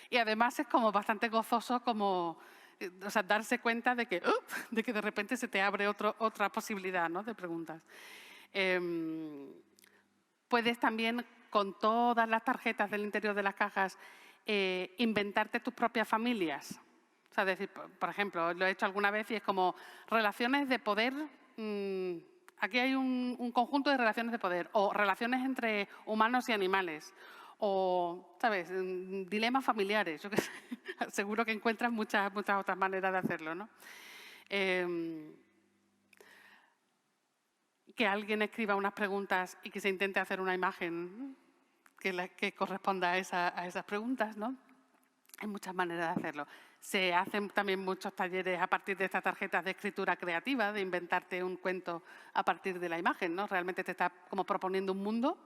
Y además es como bastante gozoso como, o sea, darse cuenta de que de repente se te abre otra posibilidad, ¿no? De preguntas. Puedes también, con todas las tarjetas del interior de las cajas, inventarte tus propias familias. O sea, decir, por ejemplo, lo he hecho alguna vez y es como relaciones de poder. Aquí hay un conjunto de relaciones de poder o relaciones entre humanos y animales. O, ¿sabes?, dilemas familiares. Yo qué sé. Seguro que encuentras muchas otras maneras de hacerlo, ¿no? Que alguien escriba unas preguntas y que se intente hacer una imagen que corresponda a esas preguntas, ¿no? Hay muchas maneras de hacerlo. Se hacen también muchos talleres a partir de estas tarjetas de escritura creativa, de inventarte un cuento a partir de la imagen, ¿no? Realmente te está como proponiendo un mundo.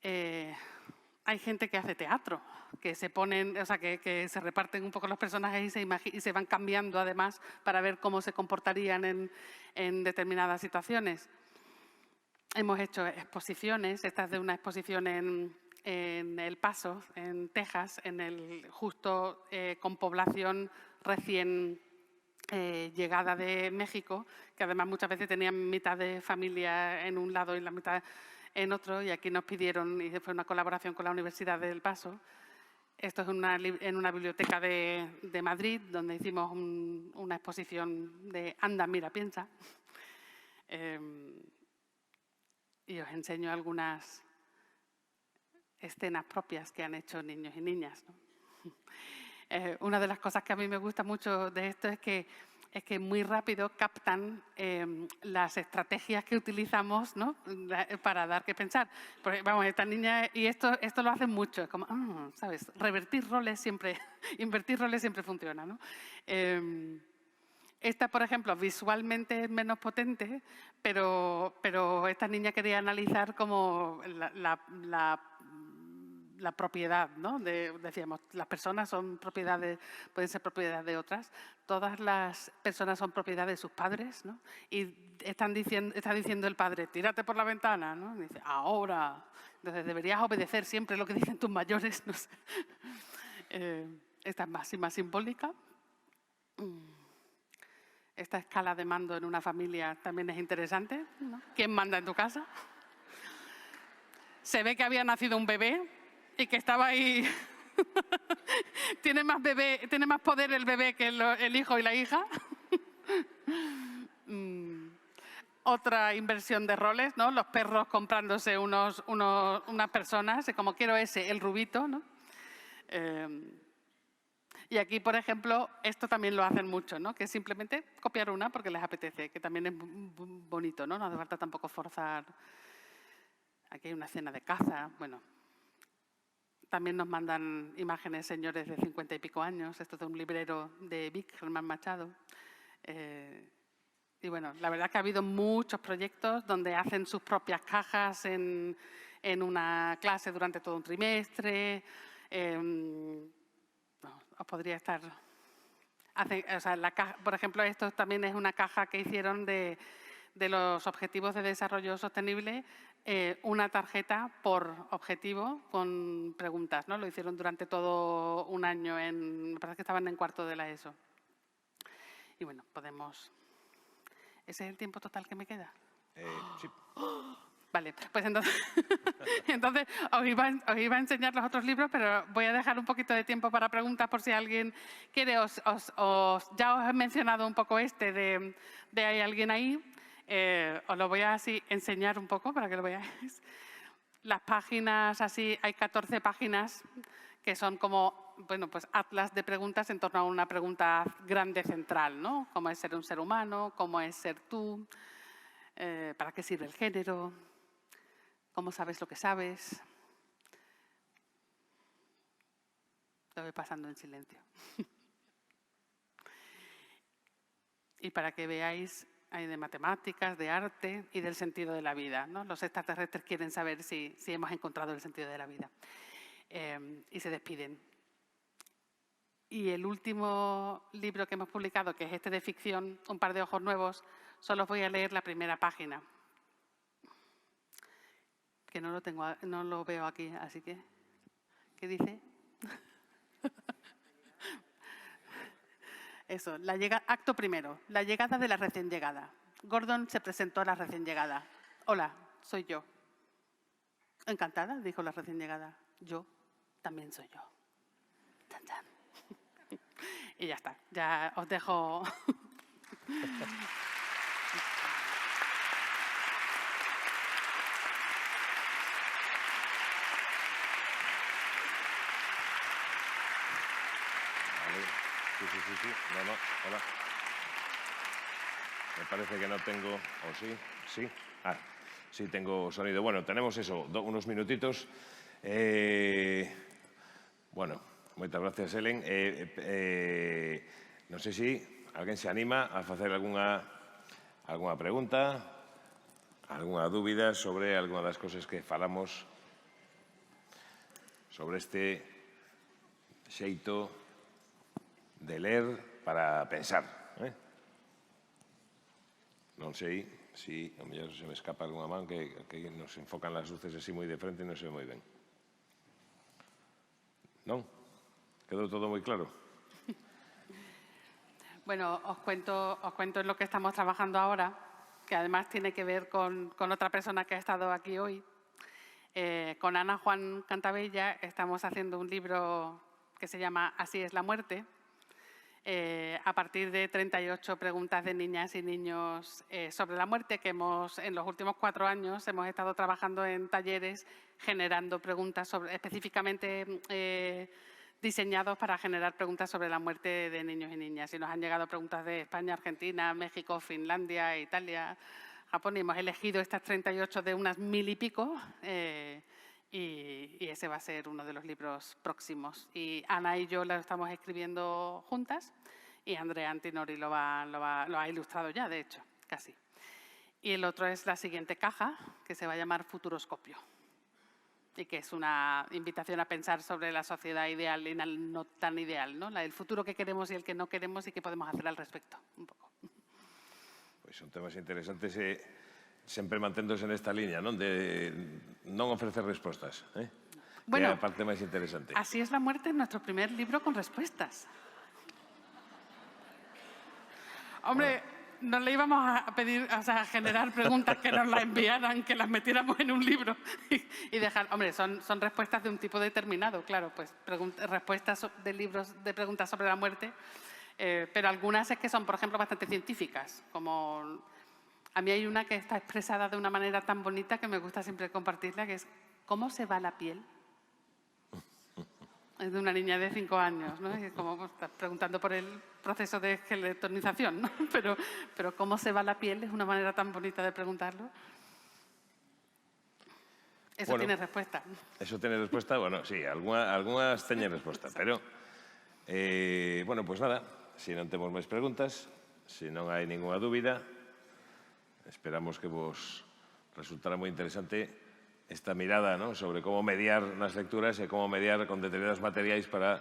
Hay gente que hace teatro, que se ponen, o sea, que se reparten un poco los personajes y se van cambiando además para ver cómo se comportarían en determinadas situaciones. Hemos hecho exposiciones, esta es de una exposición en El Paso, en Texas, justo con población recién llegada de México, que además muchas veces tenían mitad de familia en un lado y la mitad en otro, y aquí nos pidieron, y fue una colaboración con la Universidad del Paso. Esto es en una biblioteca de Madrid, donde hicimos una exposición de Anda, mira, piensa. Y os enseño algunas escenas propias que han hecho niños y niñas, ¿no? Una de las cosas que a mí me gusta mucho de esto es que es que muy rápido captan las estrategias que utilizamos, ¿no?, para dar que pensar. Porque, vamos, esta niña, y esto lo hacen mucho, es como, ¿sabes? Revertir roles siempre, invertir roles siempre funciona, ¿no? Esta, por ejemplo, visualmente es menos potente, pero esta niña quería analizar como la propiedad, ¿no? Decíamos, las personas son propiedades, pueden ser propiedad de otras. Todas las personas son propiedad de sus padres, ¿no? Y está diciendo el padre, tírate por la ventana, ¿no? Y dice, ahora. Entonces, deberías obedecer siempre lo que dicen tus mayores, no sé. Esta es más simbólica. Esta escala de mando en una familia también es interesante, ¿no? ¿Quién manda en tu casa? Se ve que había nacido un bebé y que estaba ahí. Tiene más poder el bebé que el hijo y la hija. Otra inversión de roles, ¿no? Los perros comprándose unas personas, como quiero ese, el rubito, ¿no? Y aquí, por ejemplo, esto también lo hacen mucho, ¿no? Que es simplemente copiar una porque les apetece, que también es bonito, ¿no? No hace falta tampoco forzar. Aquí hay una escena de caza, bueno. También nos mandan imágenes señores de 50 y pico años, esto es de un librero de Vic, Germán Machado. Y bueno, la verdad es que ha habido muchos proyectos donde hacen sus propias cajas en una clase durante todo un trimestre. Os podría estar... por ejemplo, esto también es una caja que hicieron de los Objetivos de Desarrollo Sostenible, una tarjeta por objetivo con preguntas, ¿no? Lo hicieron durante todo un año, me parece que estaban en cuarto de la ESO. Y bueno, podemos... ¿Ese es el tiempo total que me queda? Sí. Vale, pues entonces os iba a enseñar los otros libros, pero voy a dejar un poquito de tiempo para preguntas por si alguien quiere. Ya os he mencionado un poco de ¿hay alguien ahí? Os lo voy a así enseñar un poco para que lo veáis. Las páginas así, hay 14 páginas que son como, bueno, pues atlas de preguntas en torno a una pregunta grande central, ¿no? ¿Cómo es ser un ser humano? ¿Cómo es ser tú? ¿Para qué sirve el género? ¿Cómo sabes lo que sabes? Lo voy pasando en silencio. Y para que veáis, hay de matemáticas, de arte y del sentido de la vida, ¿no? Los extraterrestres quieren saber si hemos encontrado el sentido de la vida. Y se despiden. Y el último libro que hemos publicado, que es este de ficción, Un par de ojos nuevos, solo os voy a leer la primera página. Que no lo veo aquí, así que... ¿Qué dice? Eso, acto primero, la llegada de la recién llegada. Gordon se presentó a la recién llegada. Hola, soy yo. Encantada, dijo la recién llegada. Yo también soy yo. Chan, chan. Y ya está, ya os dejo... Sí. No, hola. Me parece que no tengo... ¿O sí? ¿Sí? Sí tengo sonido. Bueno, tenemos eso, unos minutitos. Bueno, muchas gracias, Helen. Non sei se alguén se anima a facer algunha pregunta, algunha dúbida sobre algunha das cosas que falamos sobre este xeito de ler para pensar. Non sei se a mellor se me escapa algunha man que nos enfocan las luces así moi de frente e non se ve moi ben. ¿Non? ¿Quedou todo moi claro? Bueno, os cuento en lo que estamos trabajando ahora, que además tiene que ver con otra persona que ha estado aquí hoy. Con Ana Juan Cantabella estamos haciendo un libro que se llama Así es la muerte, a partir de 38 preguntas de niñas y niños sobre la muerte que en los últimos 4 años hemos estado trabajando en talleres generando preguntas específicamente diseñados para generar preguntas sobre la muerte de niños y niñas. Y nos han llegado preguntas de España, Argentina, México, Finlandia, Italia, Japón, y hemos elegido estas 38 de unas 1000 y pico, y ese va a ser uno de los libros próximos. Y Ana y yo lo estamos escribiendo juntas, y Andrea Antinori lo ha ilustrado ya, de hecho, casi. Y el otro es la siguiente caja, que se va a llamar Futuroscopio, y que es una invitación a pensar sobre la sociedad ideal y no tan ideal, ¿no? El futuro que queremos y el que no queremos y qué podemos hacer al respecto, un poco. Pois son temas interesantes e sempre manténdose nesta liña, non? De non ofrecer respostas, Bueno, que é a parte máis interesante. Así es la muerte, es nuestro primer libro con respuestas. Hombre, no le íbamos a pedir, o sea, a generar preguntas que nos las enviaran, que las metiéramos en un libro y dejar. Hombre, son respuestas de un tipo determinado, claro, pues respuestas de libros de preguntas sobre la muerte, pero algunas es que son, por ejemplo, bastante científicas, como a mí hay una que está expresada de una manera tan bonita que me gusta siempre compartirla, que es ¿cómo se va la piel? Es de una niña de 5 años, ¿no? Y como estás preguntando por el proceso de gelatinización, ¿no? Pero ¿cómo se va la piel? Es una manera tan bonita de preguntarlo. Eso Bueno, tiene respuesta. Eso tiene respuesta, bueno, sí, algunhas teñen resposta, pero, bueno, pois nada, se non temos máis preguntas, se non hai ninguna dúbida, esperamos que vos resultará moi interesante esta mirada, ¿no?, sobre cómo mediar nas lecturas e como mediar con determinados materiais para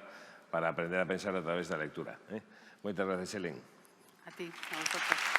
aprender a pensar a través da lectura. Moitas gracias, Helen. A ti, a vosotros.